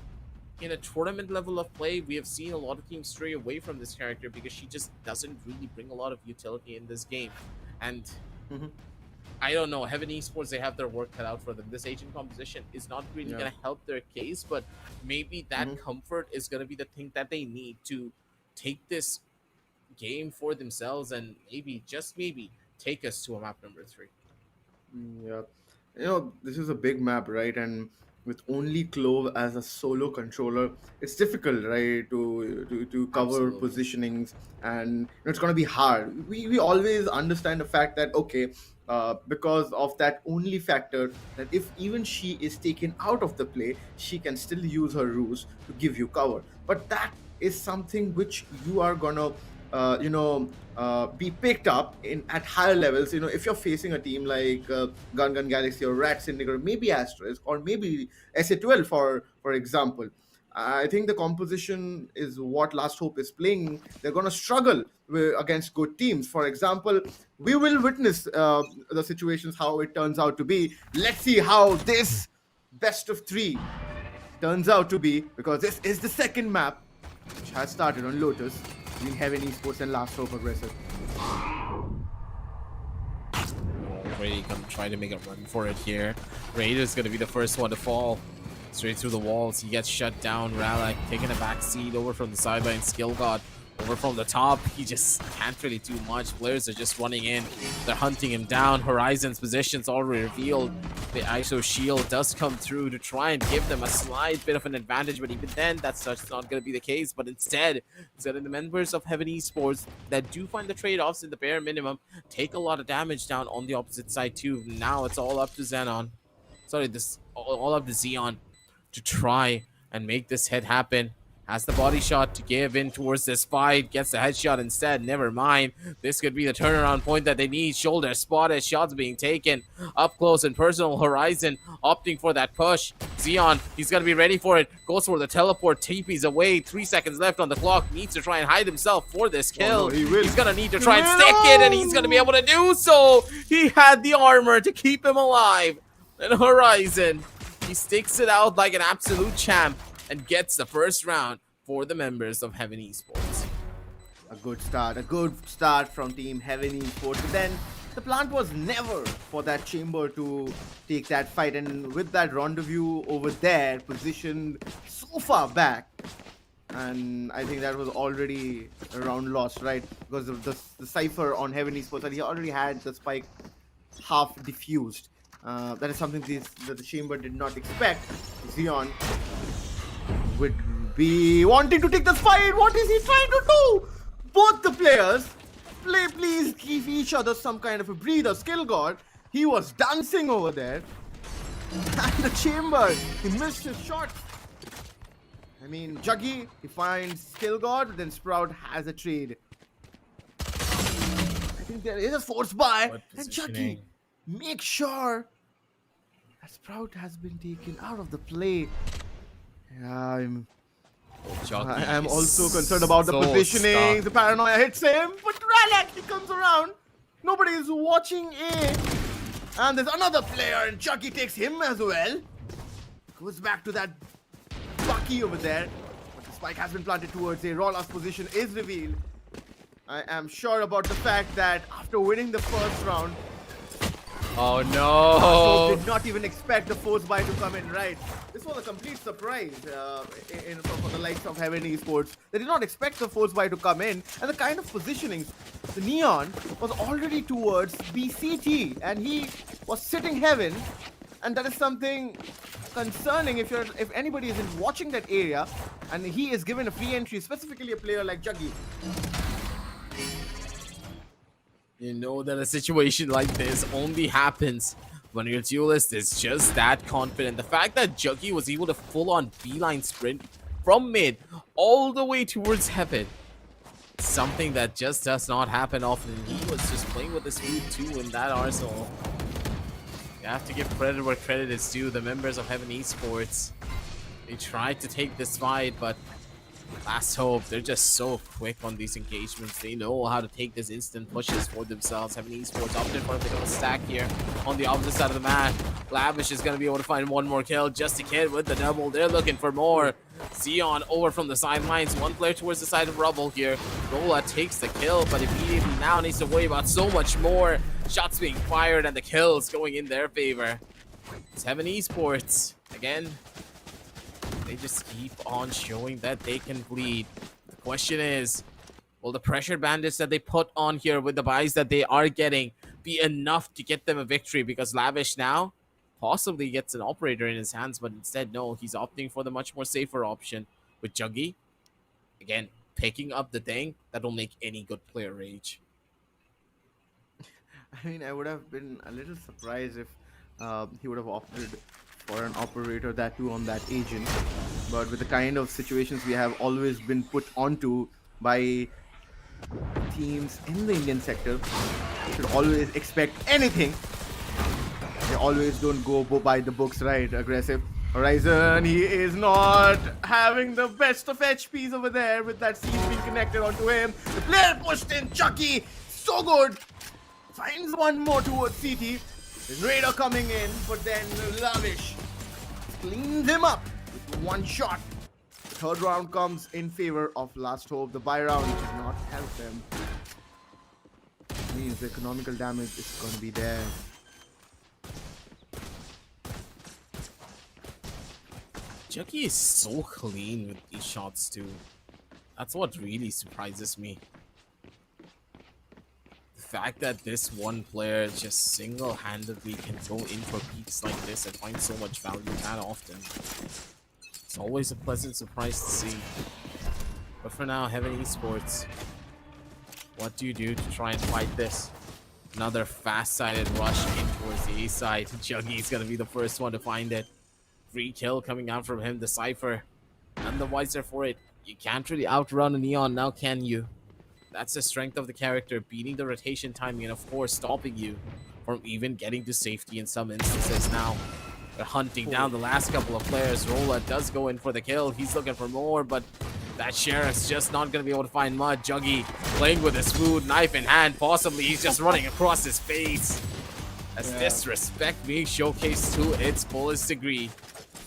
in a tournament level of play, we have seen a lot of teams stray away from this character because she just doesn't really bring a lot of utility in this game. And Mhm. I don't know, Heaven Esports, they have their work cut out for them. This agent composition is not really Yeah. going to help their case, but maybe that Mhm. comfort is going to be the thing that they need to take this game for themselves and maybe, just maybe, take us to a map number 3. Yeah. This is a big map, right? And with only Clove as a solo controller, it's difficult, right, to cover Absolutely. positionings, and it's gonna be hard. We always understand the fact that okay, because of that only factor, that if even she is taken out of the play, she can still use her ruse to give you cover. But that is something which you are gonna be picked up in at higher levels. If you're facing a team like Gun Galaxy or Rat Syndicate, or maybe Asterisk, or maybe SA12 for example. I think the composition is what Last Hope is playing. They're going to struggle against good teams. For example, we will witness the situations how it turns out to be. Let's see how this best of 3 turns out to be, because this is the second map which has started on Lotus between Heaven Esports and Last Hope Aggressive. Already gonna try to make a run for it here. Raider's gonna be the first one to fall. Straight through the walls, he gets shut down. Ralak taking a back seat over from the sideline. Skill God over from the top. He just can't really do much. Players are just running in. They're hunting him down. Horizon's position's already revealed. The ISO shield does come through to try and give them a slight bit of an advantage, but even then, that's just not going to be the case. But instead the members of Heaven Esports that do find the trade-offs in the bare minimum take a lot of damage down on the opposite side too. Now it's all up to Xenon. Sorry, this all up to Xeon to try and make this hit happen. Has the body shot to give in towards this fight. Gets the headshot instead. Never mind. This could be the turnaround point that they need. Shoulder spotted. Shots being taken. Up close and personal. Horizon opting for that push. Xeon, he's going to be ready for it. Goes for the teleport. TP's away. 3 seconds left on the clock. Needs to try and hide himself for this kill. Oh, no, he will. He's going to need to try and stick it, and he's going to be able to do so. He had the armor to keep him alive. And Horizon, he sticks it out like an absolute champ and gets the first round for the members of Heaven Esports. A good start from Team Heaven Esports. But then the plan was never for that chamber to take that fight, and with that rendezvous over there positioned so far back, and I think that was already a round lost, right? Because of the cipher on Heaven Esports, and he already had the spike half diffused. That is something that the chamber did not expect. Xeon would be wanting to take this fight. What is he trying to do? Both the players, please give each other some kind of a breather. Skill God, he was dancing over there. And the chamber, he missed his shot. I mean, Juggy, he finds Skill God, then Sprout has a trade. I think there is a force buy, What and positioning? Juggy, make sure that Sprout has been taken out of the play. Yeah, I'm also concerned about the positioning. The paranoia hits him, but Ralak, he comes around. Nobody is watching A. And there's another player, and Chucky takes him as well. Goes back to that Bucky over there. But the spike has been planted towards A. Rawla's position is revealed. I am sure about the fact that after winning the first round, Oh Asok no! did not even expect the force buy to come in, right? This was a complete surprise for the likes of Heaven Esports. They did not expect the force buy to come in, and the kind of positioning, the Neon was already towards BCT, and he was sitting Heaven, and that is something concerning if anybody isn't watching that area, and he is given a free entry, specifically a player like Juggy. You know that a situation like this only happens when your duelist is just that confident. The fact that Juggy was able to full-on beeline sprint from mid all the way towards Heaven, something that just does not happen often. He was just playing with his food too in that arsenal. You have to give credit where credit is due. The members of Heaven Esports, they tried to take this fight, but last hope, they're just so quick on these engagements. They know how to take these instant pushes for themselves. Heaven Esports opted for a bit of a stack here on the opposite side of the map. Lavish is going to be able to find one more kill. Just a kid with the double. They're looking for more. Xeon over from the sidelines. One player towards the side of Rubble here. Rola takes the kill, but immediately now needs to worry about so much more. Shots being fired and the kills going in their favor. It's Heaven Esports. Again, they just keep on showing that they can bleed. The question is, will the pressure bandits that they put on here with the buys that they are getting be enough to get them a victory? Because Lavish now possibly gets an operator in his hands, but instead, no, he's opting for the much more safer option with Juggy. Again, picking up the thing that will make any good player rage. I mean, I would have been a little surprised if he would have opted for an operator, that too on that agent. But with the kind of situations we have always been put onto by teams in the Indian sector, you should always expect anything. They always don't go by the books, right? Aggressive. Horizon, he is not having the best of HPs over there with that siege being connected onto him. The player pushed in, Chucky, so good. Finds one more towards CT. There's Raider coming in, but then Lavish cleans him up with one shot. Third round comes in favor of Last Hope. The buy round did not help them. Means the economical damage is going to be there. Juggy is so clean with these shots too. That's what really surprises me. The fact that this one player just single-handedly can go in for peaks like this and find so much value that often. It's always a pleasant surprise to see. But for now, Heaven Esports, what do you do to try and fight this? Another fast-sided rush in towards the A side. Juggy's gonna be the first one to find it. Free kill coming out from him, the Cypher. None the wiser for it. You can't really outrun a Neon now, can you? That's the strength of the character, beating the rotation timing and of course stopping you from even getting to safety in some instances. Now they're hunting down the last couple of players. Rola does go in for the kill. He's looking for more, but that Sheriff's just not going to be able to find mud. Juggy playing with his food, knife in hand. Possibly he's just running across his face. As disrespect being showcased to its fullest degree.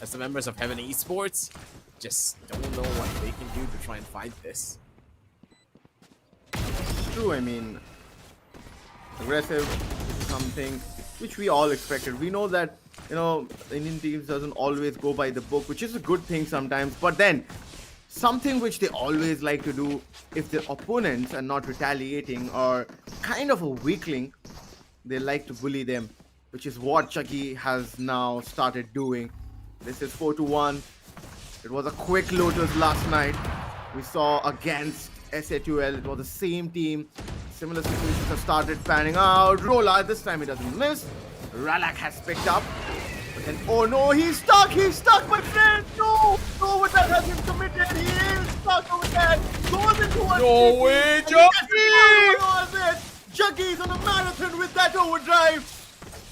As the members of Heaven Esports just don't know what they can do to try and fight this. True, I mean, aggressive is something which we all expected. We know that, you know, Indian teams doesn't always go by the book, which is a good thing sometimes. But then, something which they always like to do if their opponents are not retaliating or kind of a weakling, they like to bully them, which is what Chucky has now started doing. This is 4-1. It was a quick Lotus last night. We saw against SA2L, it was the same team. Similar situations have started panning out. Rola, this time he doesn't miss. Ralak has picked up. But then, oh no, he's stuck, my friend. No, overdrive has been committed. He is stuck over there. Goes into one. No way, Juggy! Juggy's on a marathon with that overdrive.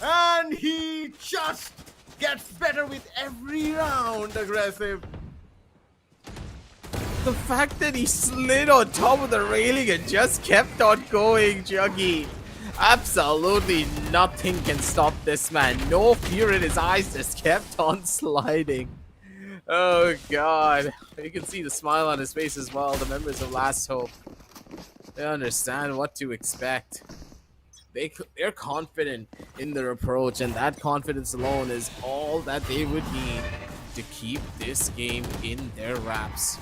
And he just gets better with every round. Aggressive. The fact that he slid on top of the railing and just kept on going, Juggy. Absolutely nothing can stop this man. No fear in his eyes, just kept on sliding. Oh god. You can see the smile on his face as well. The members of Last Hope, they understand what to expect. They're confident in their approach, and that confidence alone is all that they would need to keep this game in their wraps.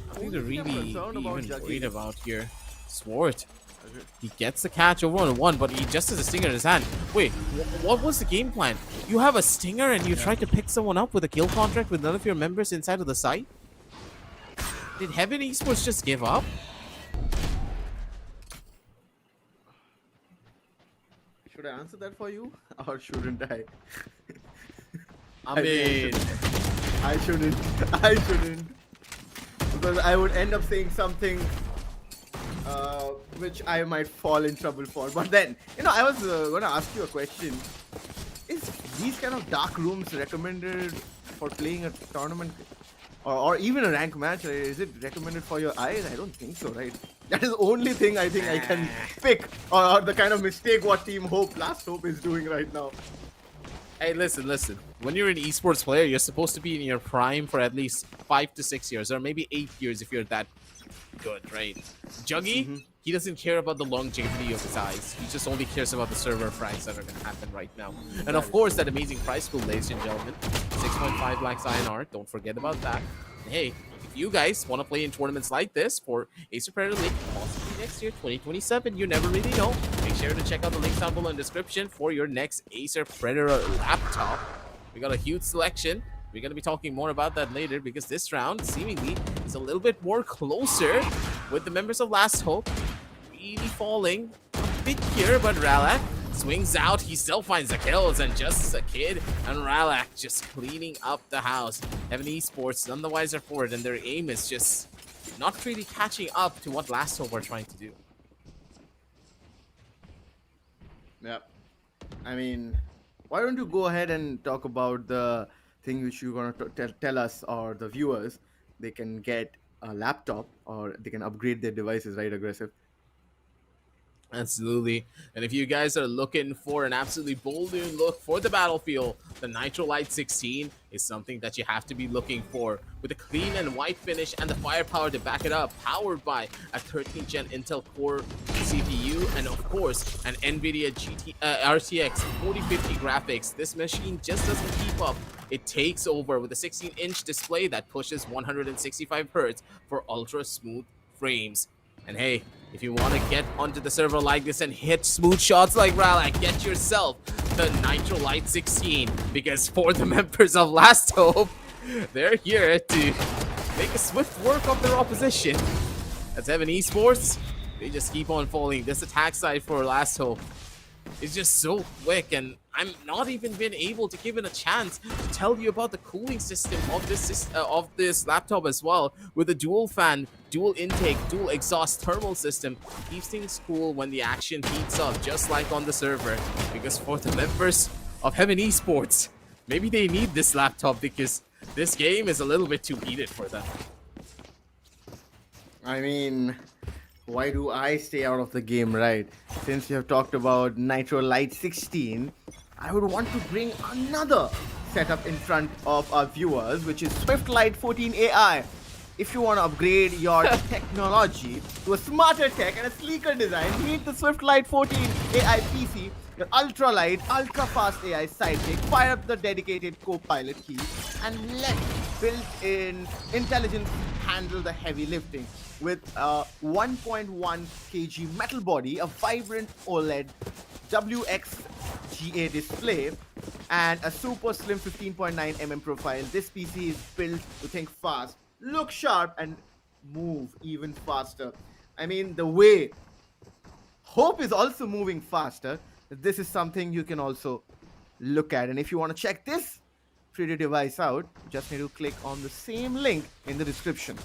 Nothing to really even worried about here. Swart. He gets the catch over on one, but he just has a stinger in his hand. Wait, what was the game plan? You have a stinger and you try to pick someone up with a kill contract with none of your members inside of the site? Did Heaven Esports just give up? Should I answer that for you? Or shouldn't I? I mean... I shouldn't. Because I would end up saying something which I might fall in trouble for. But then, I was going to ask you a question. Is these kind of dark rooms recommended for playing a tournament or even a rank match? Is it recommended for your eyes? I don't think so, right? That is the only thing I think I can pick, or the kind of mistake what Team Last Hope is doing right now. Hey, listen. When you're an esports player, you're supposed to be in your prime for at least 5 to 6 years, or maybe 8 years if you're that good, right? Juggy, he doesn't care about the longevity of his eyes. He just only cares about the server frags that are going to happen right now. And of course, that amazing prize pool, ladies and gentlemen. 6.5 lakhs INR. Don't forget about that. And hey, if you guys want to play in tournaments like this for Acer Predator League, possibly next year, 2027, you never really know. Make sure to check out the links down below in the description for your next Acer Predator laptop. We got a huge selection. We're going to be talking more about that later because this round seemingly is a little bit more closer with the members of Last Hope really falling a bit here, but Ralak swings out. He still finds the kills, and just a kid and Ralak just cleaning up the house. Heaven Esports none the wiser for it, and their aim is just not really catching up to what Last Hope are trying to do. Yep. I mean, why don't you go ahead and talk about the thing which you're going to tell us or the viewers? They can get a laptop or they can upgrade their devices, right, Aggressive? Absolutely. And if you guys are looking for an absolutely bold new look for the battlefield, the Nitro Light 16 is something that you have to be looking for. With a clean and white finish and the firepower to back it up, powered by a 13th gen Intel Core CPU and of course an NVIDIA RTX 4050 graphics, this machine just doesn't keep up. It takes over with a 16-inch display that pushes 165 Hz for ultra smooth frames. And hey, if you want to get onto the server like this and hit smooth shots like Ralak, get yourself the Nitro Light 16, because for the members of Last Hope, they're here to make a swift work of their opposition. As Heaven Esports, they just keep on falling. This attack side for Last Hope is just so quick, and I'm not even been able to give it a chance to tell you about the cooling system of this laptop as well, with a dual fan, dual intake, dual exhaust thermal system. Keeps things cool when the action heats up, just like on the server. Because for the members of Heaven Esports, maybe they need this laptop because this game is a little bit too heated for them. I mean, why do I stay out of the game, right? Since you have talked about Nitro Light 16, I would want to bring another setup in front of our viewers, which is Swift Light 14 AI. If you want to upgrade your technology to a smarter tech and a sleeker design, meet the Swift Light 14 AI PC, your ultra light, ultra fast AI sidekick. Fire up the dedicated co-pilot key and let built-in intelligence handle the heavy lifting. With a 1.1 kg metal body, a vibrant OLED WXGA display, and a super slim 15.9 mm profile, this PC is built to think fast, look sharp, and move even faster. I mean, the way Hope is also moving faster, this is something you can also look at. And if you want to check this print your device out, you just need to click on the same link in the description.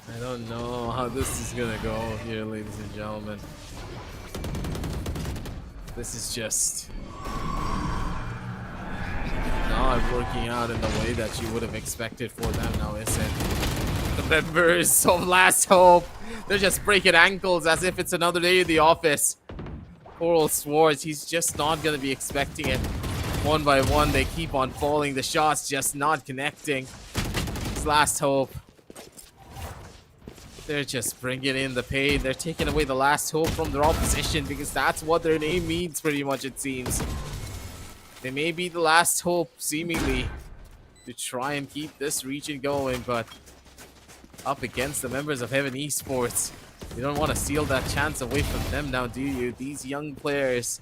I don't know how this is gonna go here, ladies and gentlemen. This is just not working out in the way that you would have expected for them now, is it? The members of Last Hope, they're just breaking ankles as if it's another day in the office. Poor old Swords, he's just not gonna be expecting it. One by one, they keep on falling. The shots just not connecting. It's Last Hope. They're just bringing in the pain. They're taking away the last hope from their opposition because that's what their name means pretty much, it seems. They may be the last hope, seemingly, to try and keep this region going, but up against the members of Heaven Esports, you don't want to steal that chance away from them now, do you? These young players,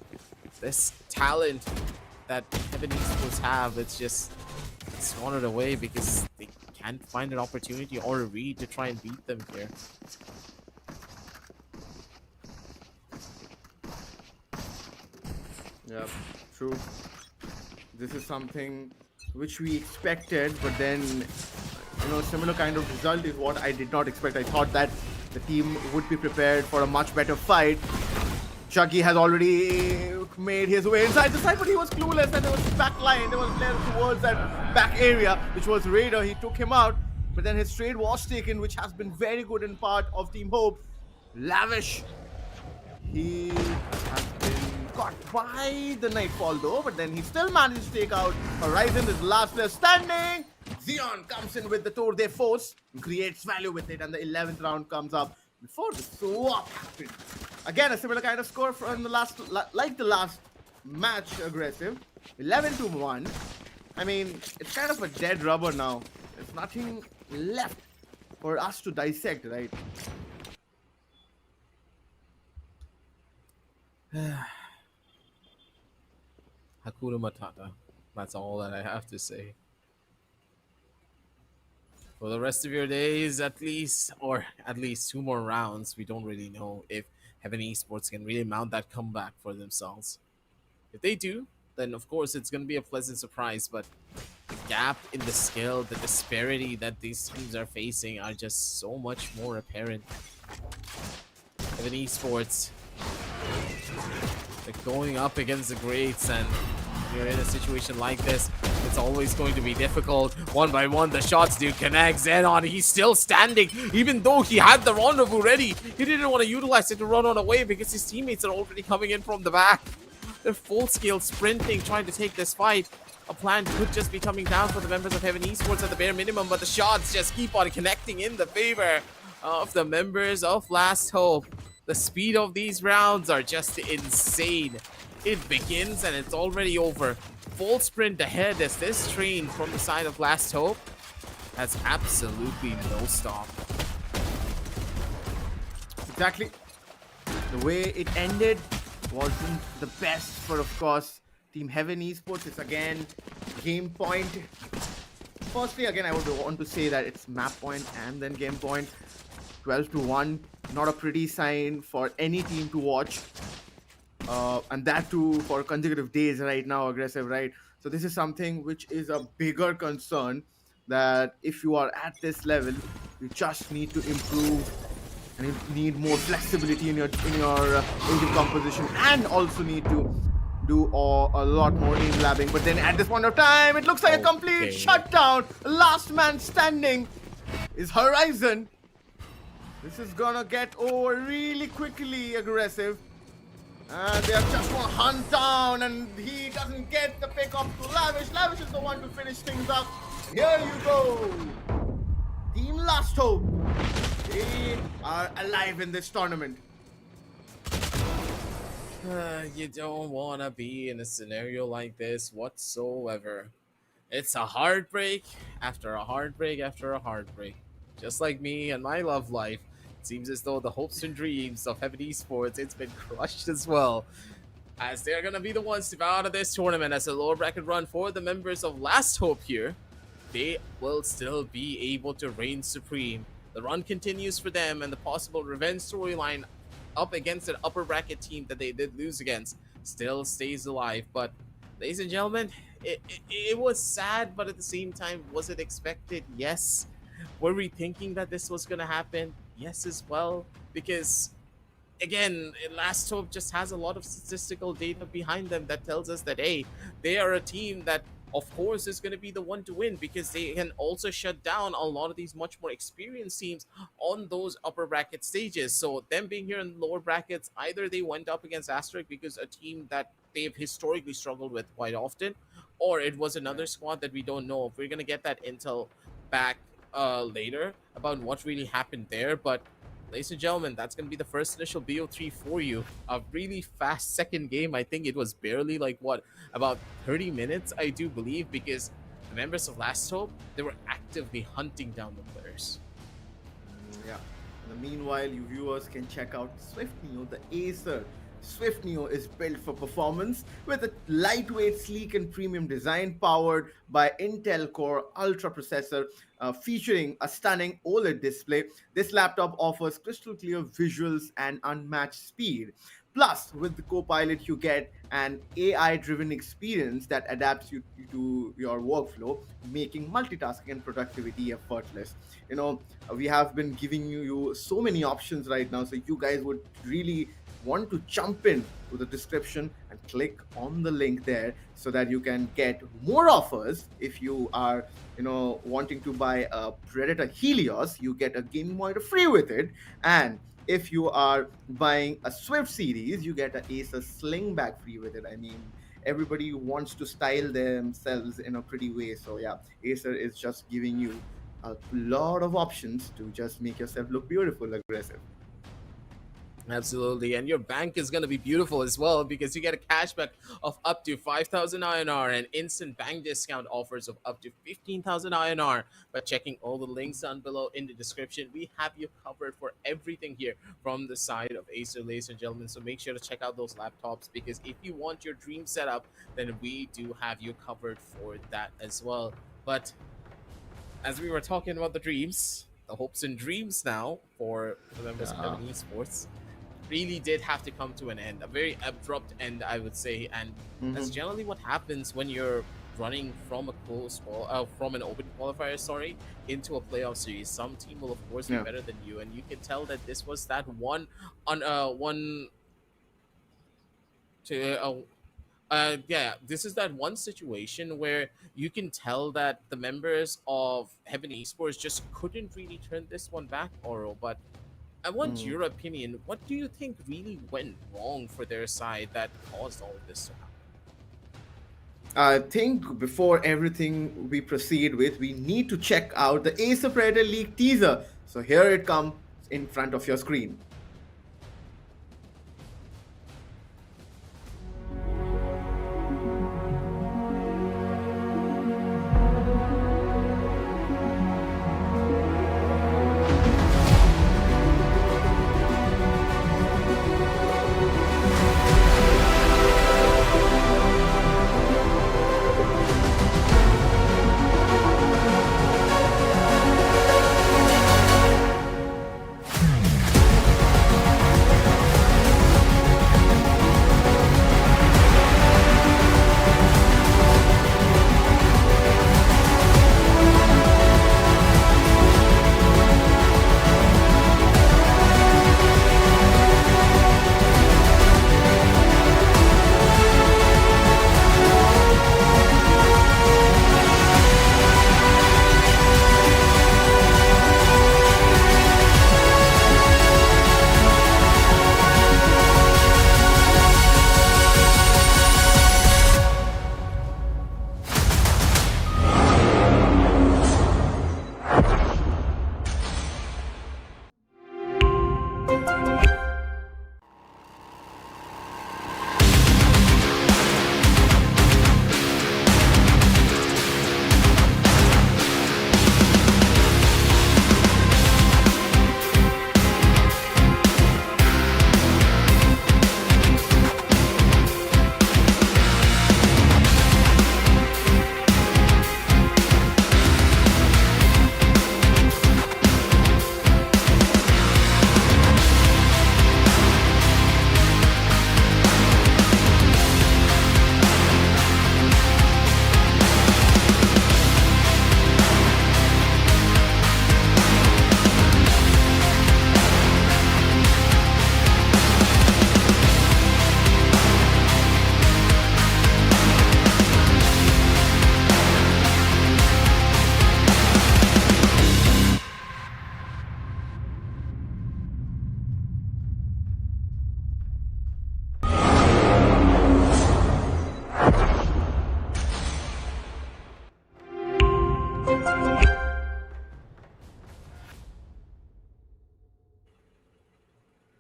this talent that Heaven Esports have, it's just squandered away because they can't find an opportunity or a read to try and beat them here. Yeah, true. This is something which we expected, but then, you know, similar kind of result is what I did not expect. I thought that the team would be prepared for a much better fight. Chucky has already made his way inside the side, but he was clueless, and there was back line. There was players towards that back area, which was Raider. He took him out, but then his trade was taken, which has been very good in part of Team Hope. Lavish. He has been caught by the Nightfall though, but then he still managed to take out Horizon, is the last player standing. Xeon comes in with the Tour de Force, creates value with it, and the 11th round comes up before the swap happened. Again, a similar kind of score from the last, like the last match, aggressive. 11-1. I mean, it's kind of a dead rubber now. There's nothing left for us to dissect, right? Hakuna Matata. That's all that I have to say. For the rest of your days, at least 2 more rounds, we don't really know if Heaven Esports can really mount that comeback for themselves. If they do, then of course it's going to be a pleasant surprise, but the gap in the skill, the disparity that these teams are facing are just so much more apparent. Heaven Esports, they're going up against the greats, and when you're in a situation like this, it's always going to be difficult. One by one, the shots do connect. Xenon, he's still standing, even though he had the rendezvous ready. He didn't want to utilize it to run on away because his teammates are already coming in from the back. They're full-scale sprinting, trying to take this fight. A plan could just be coming down for the members of Heaven Esports at the bare minimum, but the shots just keep on connecting in the favor of the members of Last Hope. The speed of these rounds are just insane. It begins and it's already over. Full sprint ahead as this train from the side of Last Hope has absolutely no stop. Exactly. The way it ended wasn't the best for, of course, Team Heaven Esports. It's again game point. Firstly, again, I would want to say that it's map point and then game point. 12-1, not a pretty sign for any team to watch. And that too for consecutive days right now, aggressive, right? So this is something which is a bigger concern, that if you are at this level, you just need to improve and you need more flexibility in your engine composition, and also need to do a lot more aim labbing. But then at this point of time, it looks like a complete shutdown. Last man standing is Horizon. This is gonna get over really quickly, aggressive. And they are just gonna hunt down, and he doesn't get the pick up to Lavish. Lavish is the one to finish things up. Here you go. Team Last Hope. They are alive in this tournament. You don't want to be in a scenario like this whatsoever. It's a heartbreak after a heartbreak after a heartbreak. Just like me and my love life. It seems as though the hopes and dreams of Heaven Esports, it's been crushed as well. As they're going to be the ones to bow out of this tournament as a lower bracket run for the members of Last Hope here. They will still be able to reign supreme. The run continues for them, and the possible revenge storyline up against an upper bracket team that they did lose against, still stays alive. But, ladies and gentlemen, it was sad, but at the same time, was it expected? Yes. Were we thinking that this was going to happen? Yes, as well. Because again, Last Hope just has a lot of statistical data behind them that tells us that, hey, they are a team that, of course, is going to be the one to win because they can also shut down a lot of these much more experienced teams on those upper bracket stages. So, them being here in the lower brackets, either they went up against Asterisk because a team that they've historically struggled with quite often, or it was another squad that we don't know. If we're going to get that intel back later about what really happened there, but ladies and gentlemen, that's going to be the first initial BO3 for you. A really fast second game. I think it was barely like, what, about 30 minutes, I do believe, because the members of Last Hope, they were actively hunting down the players. Yeah. In the meanwhile, you viewers can check out Swift Neo, the Acer. Swift Neo is built for performance with a lightweight, sleek, and premium design powered by Intel Core Ultra processor, featuring a stunning OLED display. This laptop offers crystal clear visuals and unmatched speed. Plus, with the Copilot, you get an AI-driven experience that adapts you to your workflow, making multitasking and productivity effortless. We have been giving you so many options right now, so you guys would really want to jump in to the description and click on the link there so that you can get more offers. If you are wanting to buy a Predator Helios, you get a gaming monitor free with it. And if you are buying a Swift series, you get an Acer sling bag free with it. I mean, everybody wants to style themselves in a pretty way, so yeah, Acer is just giving you a lot of options to just make yourself look beautiful, aggressive. Absolutely, and your bank is going to be beautiful as well because you get a cashback of up to 5,000 INR and instant bank discount offers of up to 15,000 INR. By checking all the links down below in the description, we have you covered for everything here from the side of Acer, ladies and gentlemen. So make sure to check out those laptops because if you want your dream setup, then we do have you covered for that as well. But as we were talking about the dreams, the hopes and dreams now for the members of Heaven Esports really did have to come to an end, a very abrupt end, I would say. And that's generally what happens when you're running from from an open qualifier, into a playoff series. Some team will of course be better than you, and you can tell that this was that one this is that one situation where you can tell that the members of Heaven Esports just couldn't really turn this one back, Oro. But I want your opinion. What do you think really went wrong for their side that caused all of this to happen? I think before everything we proceed with, we need to check out the Acer Predator League teaser. So here it comes in front of your screen.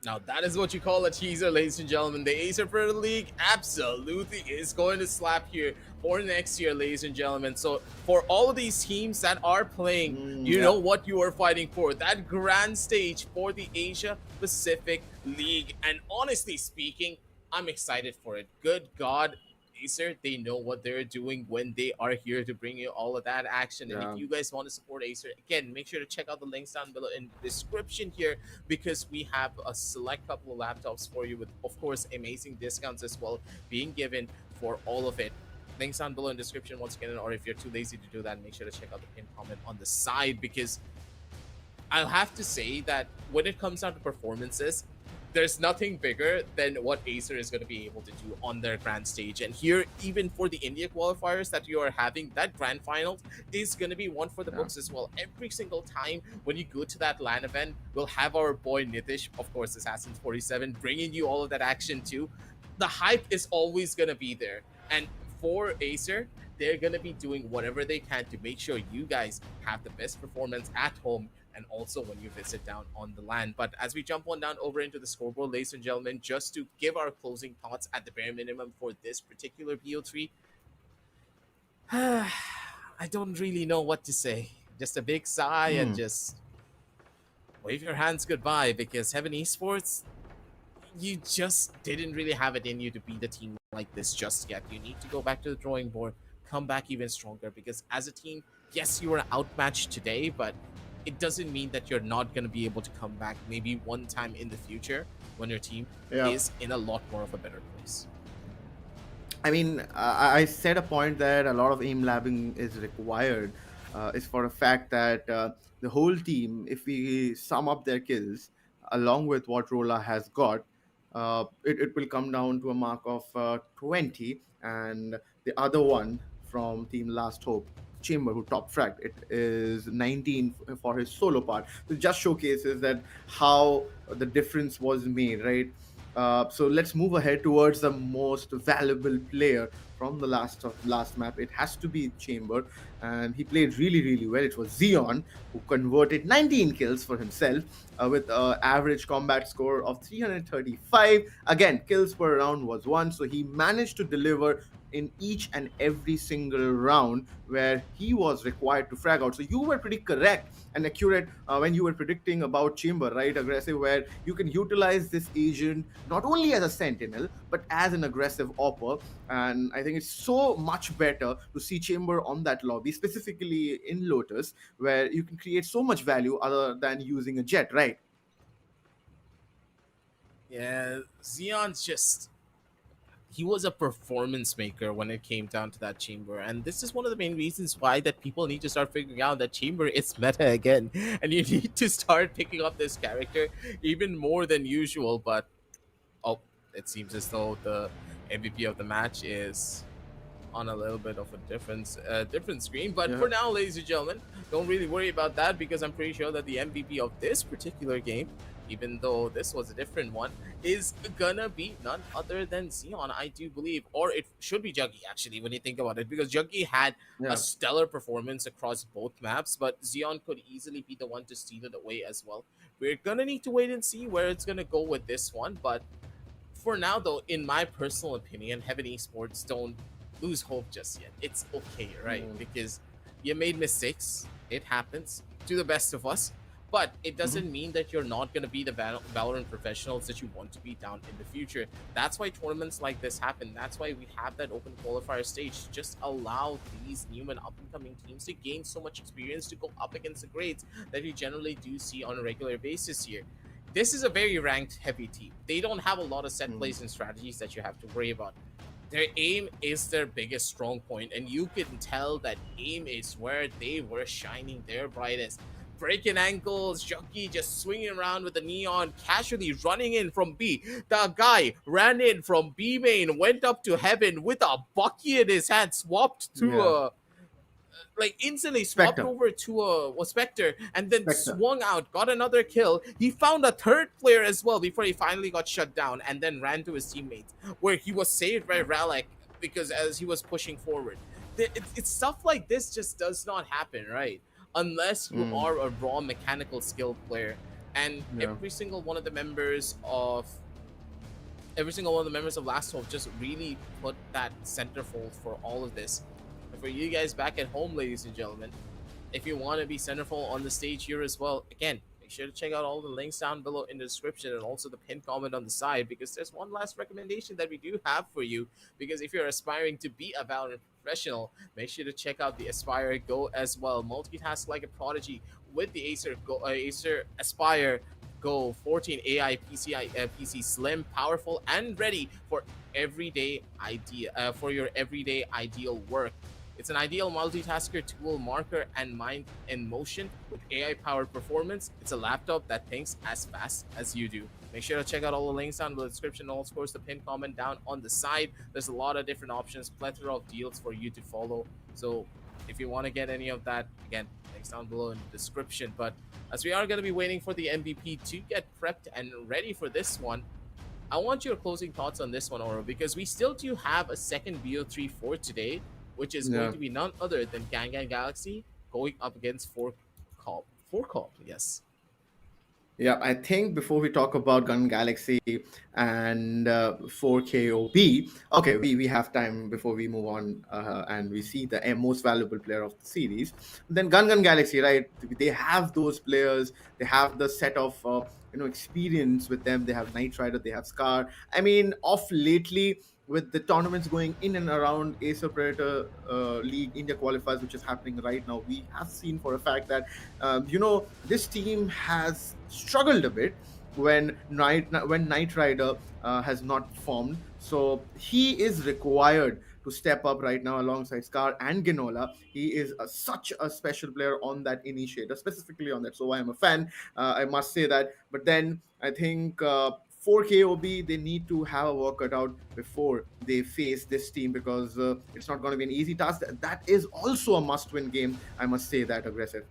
Now that is what you call a teaser, ladies and gentlemen. The Acer Predator League absolutely is going to slap here for next year, ladies and gentlemen. So for all of these teams that are playing, you Yeah. know what you are fighting for. That grand stage for the Asia Pacific League. And honestly speaking, I'm excited for it. Good God, Acer, they know what they're doing when they are here to bring you all of that action. And if Yeah. you guys want to support Acer, again, make sure to check out the links down below in the description here, because we have a select couple of laptops for you with, of course, amazing discounts as well being given for all of it. Links down below in the description once again, or if you're too lazy to do that, make sure to check out the pinned comment on the side, because I'll have to say that when it comes down to performances, there's nothing bigger than what Acer is going to be able to do on their grand stage. And here, even for the India qualifiers that you are having, that grand final is going to be one for the Yeah. books as well. Every single time when you go to that LAN event, we'll have our boy Nitish, of course, Assassin's 47, bringing you all of that action too. The hype is always going to be there. And for Acer, they're going to be doing whatever they can to make sure you guys have the best performance at home and also when you visit down on the LAN. But as we jump on down over into the scoreboard, ladies and gentlemen, just to give our closing thoughts at the bare minimum for this particular BO3, I don't really know what to say. Just a big sigh and just wave your hands goodbye, because Heaven Esports, you just didn't really have it in you to beat a team like this just yet. You need to go back to the drawing board, come back even stronger, because as a team, yes, you were outmatched today, but it doesn't mean that you're not going to be able to come back maybe one time in the future when your team Yeah. is in a lot more of a better place. I mean, I said a point that a lot of aim labbing is required, is for a fact that the whole team, if we sum up their kills along with what Rola has got, it will come down to a mark of 20, and the other one from Team Last Hope, Chamber, who top fragged, it is 19 for his solo part. So it just showcases that how the difference was made, right? So let's move ahead towards the most valuable player from the last map. It has to be Chamber, and he played really well. It was Xeon who converted 19 kills for himself with an average combat score of 335. Again, kills per round was one, so he managed to deliver in each and every single round where he was required to frag out. So you were pretty correct and accurate when you were predicting about Chamber, right? Aggressive, where you can utilize this agent not only as a sentinel but as an aggressive opper. And I think it's so much better to see Chamber on that lobby, specifically in Lotus, where you can create so much value other than using a jet, right? Yeah, Xeon's just, he was a performance maker when it came down to that Chamber, and this is one of the main reasons why that people need to start figuring out that Chamber is meta again, and you need to start picking up this character even more than usual. But oh, it seems as though the MVP of the match is on a little bit of a different screen. But Yeah. for now, ladies and gentlemen, don't really worry about that, because I'm pretty sure that the MVP of this particular game, even though this was a different one, is gonna be none other than Xeon, I do believe. Or it should be Juggy, actually, when you think about it, because Juggy had Yeah. a stellar performance across both maps, but Xeon could easily be the one to steal it away as well. We're gonna need to wait and see where it's gonna go with this one, but for now, though, in my personal opinion, Heaven Esports, don't lose hope just yet. It's okay, right? Because you made mistakes. It happens to the best of us. But it doesn't mean that you're not going to be the Valorant professionals that you want to be down in the future. That's why tournaments like this happen. That's why we have that open qualifier stage. Just allow these new and up-and-coming teams to gain so much experience to go up against the grades that you generally do see on a regular basis here. This is a very ranked heavy team. They don't have a lot of set plays and strategies that you have to worry about. Their aim is their biggest strong point, and you can tell that aim is where they were shining their brightest. Breaking ankles, Junkie just swinging around with the neon, casually running in from B. The guy ran in from B main, went up to heaven with a bucky in his hand, swapped to Yeah. a, like instantly swapped Spectre. over to a Spectre, and then Spectre. swung out, got another kill. He found a third player as well before he finally got shut down, and then ran to his teammates, where he was saved by Ralek because as he was pushing forward. It's stuff like this just does not happen, right? Unless you are a raw mechanical skill player. And Yeah. every single one of the members of Last Hope just really put that centerfold for all of this. And for you guys back at home, ladies and gentlemen, if you want to be centerfold on the stage here as well, again, make sure to check out all the links down below in the description and also the pinned comment on the side, because there's one last recommendation that we do have for you. Because if you're aspiring to be a Valorant professional, make sure to check out the Aspire Go as well. Multitask like a prodigy with the Acer Aspire Go 14 AI PC, slim, powerful, and ready for your everyday ideal work. It's an ideal multitasker, tool, marker, and mind in motion with AI-powered performance. It's a laptop that thinks as fast as you do. Make sure to check out all the links down in the description. And of course, the pinned comment down on the side. There's a lot of different options, plethora of deals for you to follow. So if you want to get any of that, again, links down below in the description. But as we are going to be waiting for the MVP to get prepped and ready for this one, I want your closing thoughts on this one, Oro, because we still do have a second BO3 for today, which is going to be none other than Gangan Galaxy going up against 4 Corp. Yes. Yeah, I think before we talk about Gun Galaxy and 4KOB, okay, we have time before we move on and we see the most valuable player of the series. Then Gun Galaxy, right? They have those players. They have the set of experience with them. They have Knight Rider. They have Scar. I mean, off lately, with the tournaments going in and around Acer Predator League India Qualifiers, which is happening right now, we have seen for a fact that this team has struggled a bit when Knight Rider has not formed. So he is required to step up right now alongside Scar and Ginola. He is such a special player on that initiator, specifically on that. So I am a fan, I must say that. But then I think 4KOB, they need to have a work cut out before they face this team, because it's not going to be an easy task. That is also a must-win game, I must say that, Aggressive.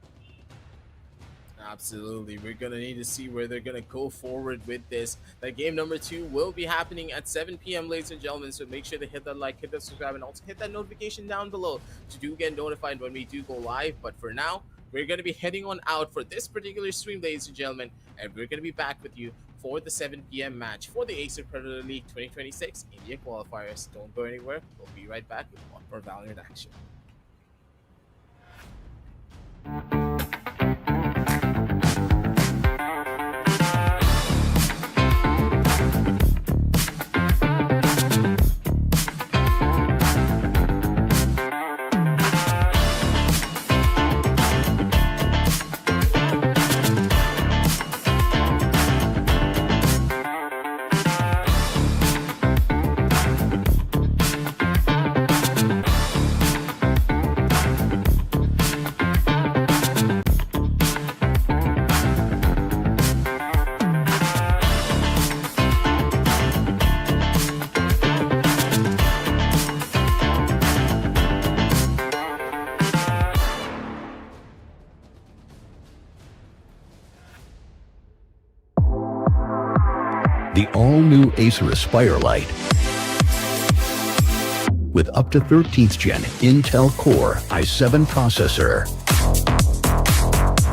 Absolutely. We're going to need to see where they're going to go forward with this. That game number 2 will be happening at 7 p.m., ladies and gentlemen. So make sure to hit that like, hit that subscribe, and also hit that notification down below to do get notified when we do go live. But for now, we're going to be heading on out for this particular stream, ladies and gentlemen. And we're going to be back with you for the 7 p.m. match for the Acer Predator League 2026 India Qualifiers. Don't go anywhere. We'll be right back with more Valorant action. The all-new Acer Aspire Lite with up to 13th gen Intel Core i7 processor.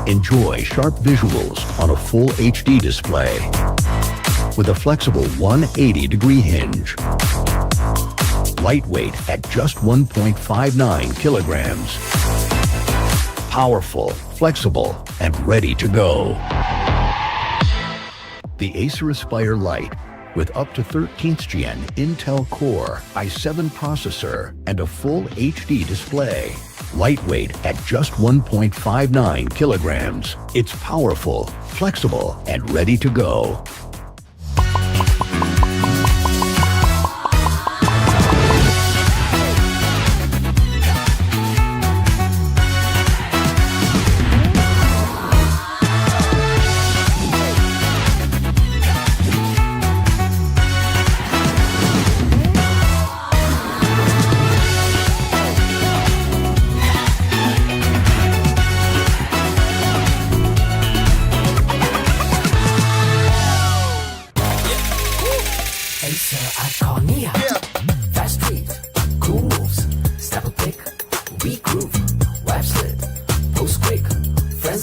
Enjoy sharp visuals on a full HD display with a flexible 180-degree hinge. Lightweight at just 1.59 kilograms. Powerful, flexible, and ready to go. The Acer Aspire Lite with up to 13th gen Intel Core i7 processor and a full HD display. Lightweight at just 1.59 kilograms. It's powerful, flexible, and ready to go.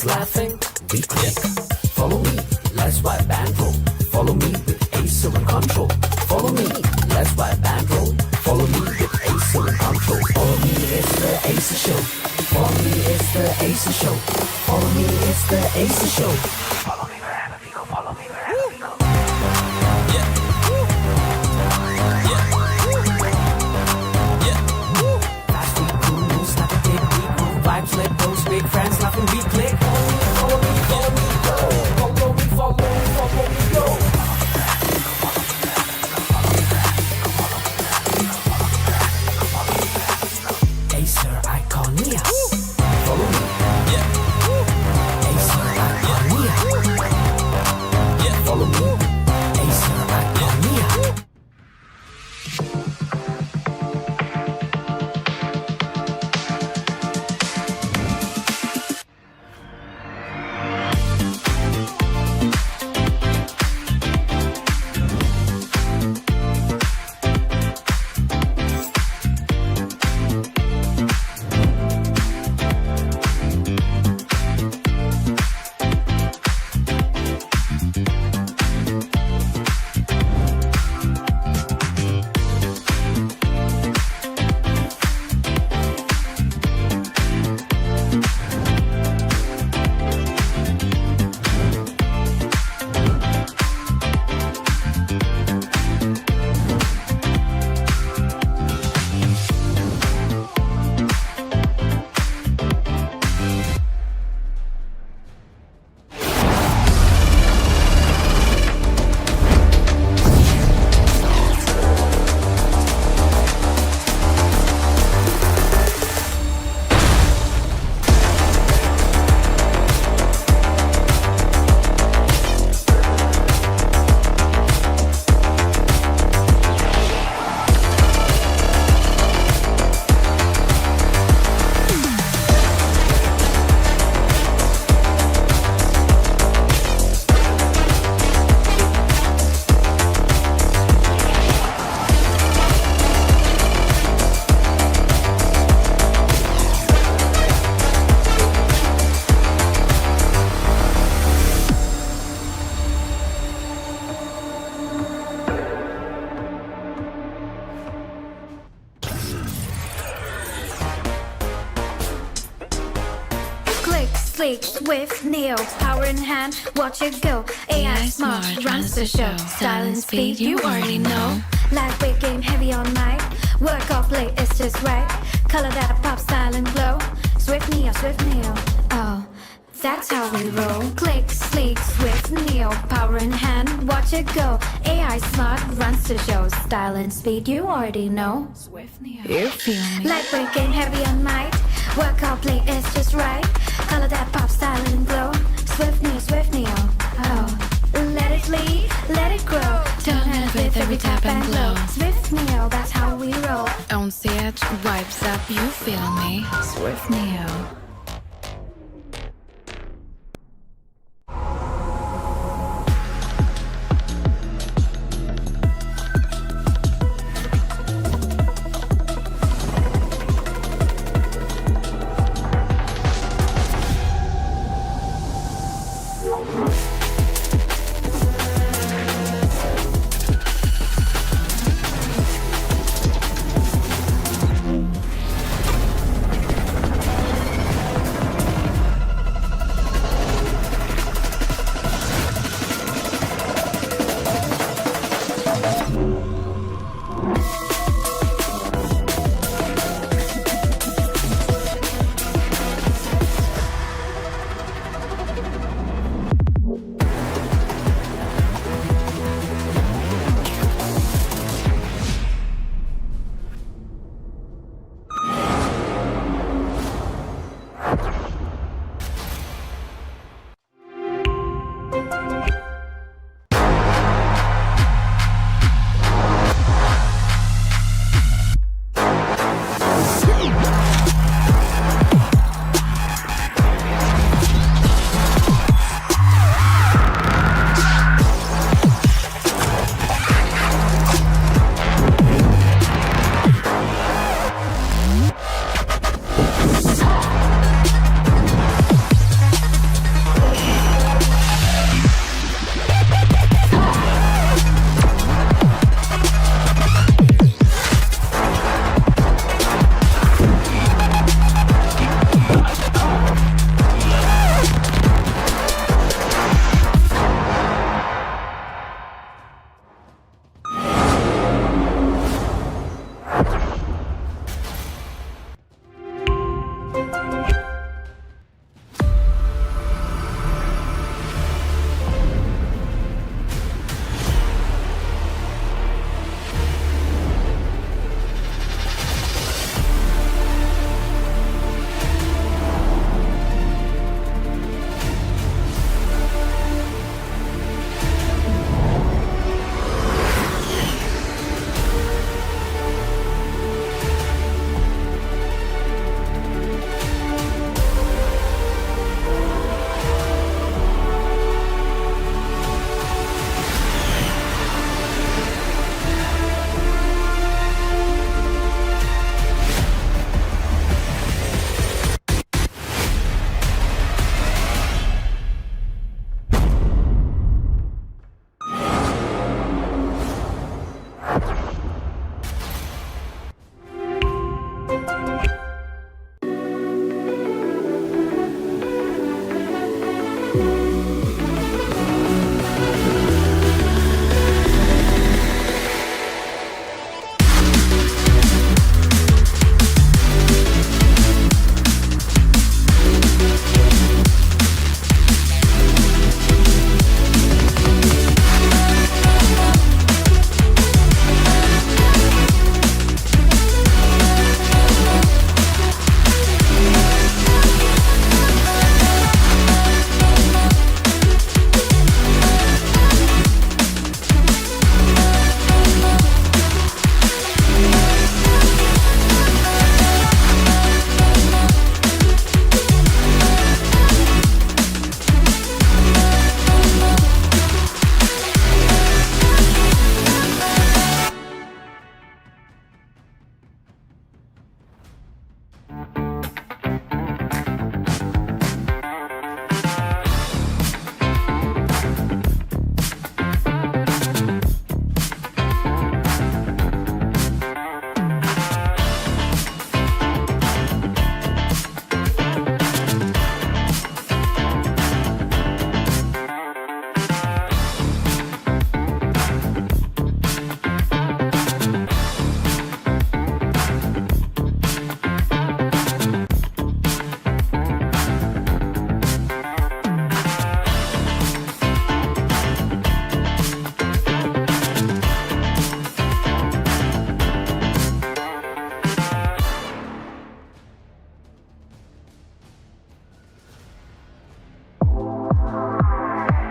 Laughing, we click. Follow me. Acer Show. Follow me, it's the Acer Show. Follow me, it's the Acer Show. Follow me wherever we go, follow me wherever we go. Fast, we cool, snap a big, we groove, vibes, let those big friends laugh and we click. Follow me, follow me, go. Follow me, follow me, go. Acer Iconia. Follow me. Acer Iconia. Follow me. Acer Iconia. Click, sleek, swift, Neo, power in hand, watch it go. AI smart, runs the show. Style and speed, you already know. Lightweight game, heavy on mic. Work off late, it's just right. Color that pop, style and glow. Swift Neo, oh, that's how we roll. Click, sleek, swift, Neo, power in hand, watch it go. AI smart, runs the show. Style and speed, you already know. Swift Neo. You feel me? Lightweight game, heavy on mic. Work out, play, it's just right. Color that pop, style and glow. Swift Neo, oh. Let it lead, let it grow. Turn it with every tap and glow. Swift Neo, that's how we roll. On stage, vibes up, you feel me? Swift Neo.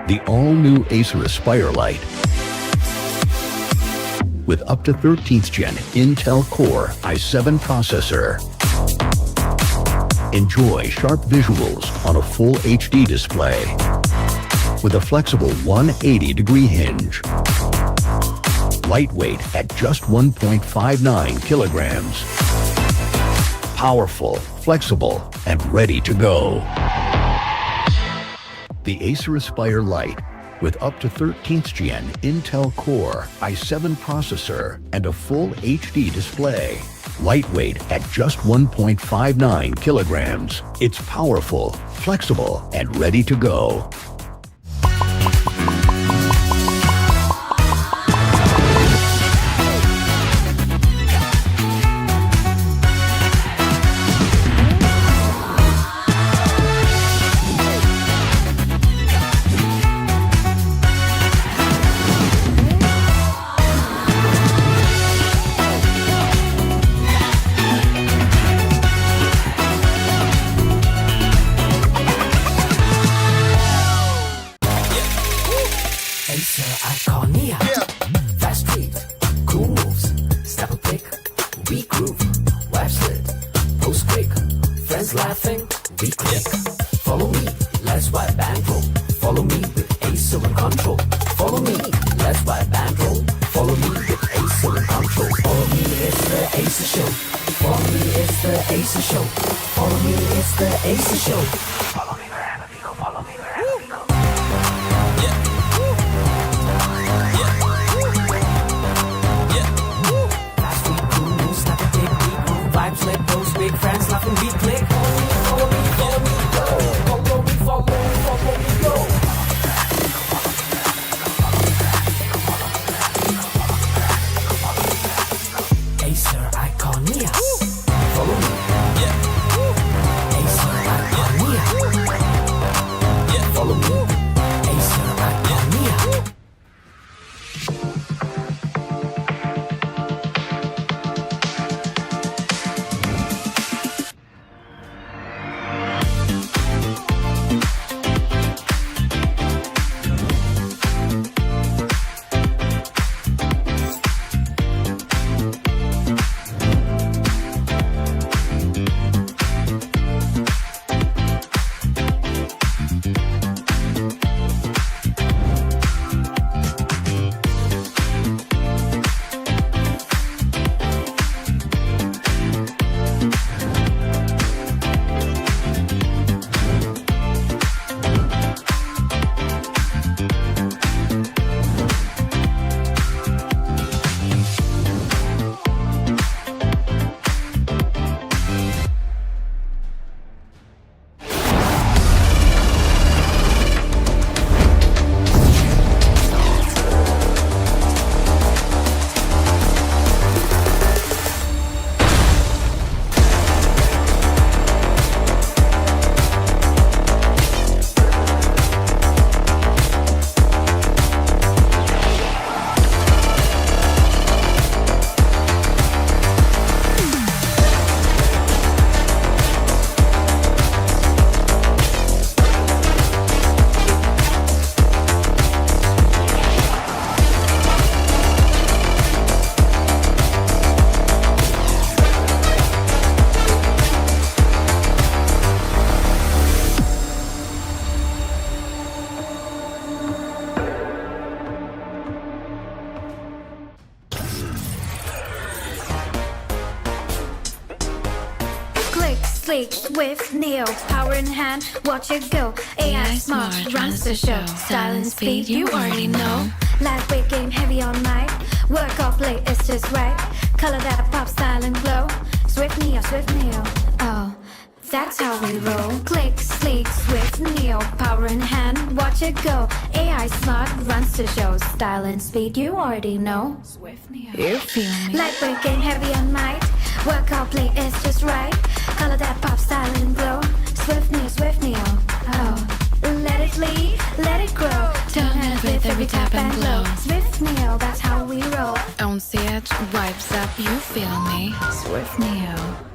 The all-new Acer Aspire Lite with up to 13th gen Intel Core i7 processor. Enjoy sharp visuals on a full HD display with a flexible 180-degree hinge. Lightweight at just 1.59 kilograms. Powerful, flexible, and ready to go. The Acer Aspire Lite with up to 13th gen Intel Core i7 processor and a full HD display. Lightweight at just 1.59 kilograms. It's powerful, flexible, and ready to go. Acer Iconia. Fast street, cool moves, step a pick, we groove, wipe slit, post quick, friends laughing, we click. Follow me, let's wipe and roll. Follow me with Acer in control. Follow me, let's wipe and roll. Follow me with Acer in control. Follow me, it's the Acer show. Follow me, it's the Acer show. Follow me, it's the Acer show. Follow me wherever we go. Follow me wherever we go. Vibes let those big friends laughing, we click. Follow me, follow me, go. Follow me, follow me, go. Acer Iconia. Follow me. Acer Iconia. Follow me. Acer Iconia. Sleek with Neo, power in hand, watch it go. AI smart, runs the show. Style and speed, you already know. Lightweight game, heavy on mic. Work off late, it's just right. Color that pop, style and glow. Swift Neo, oh, that's how we roll. Click, sleek, swift Neo, power in hand, watch it go. AI smart, runs the show. Style and speed, you already know. Swift Neo. You feel me? Lightweight game, heavy on mic. Work out, play, it's just right. Color that pop, style and glow. Swift Neo, oh. Let it lead, let it grow. Turn it with every tap and glow. Swift Neo, that's how we roll. On the edge, vibes up, you feel me? Swift Neo.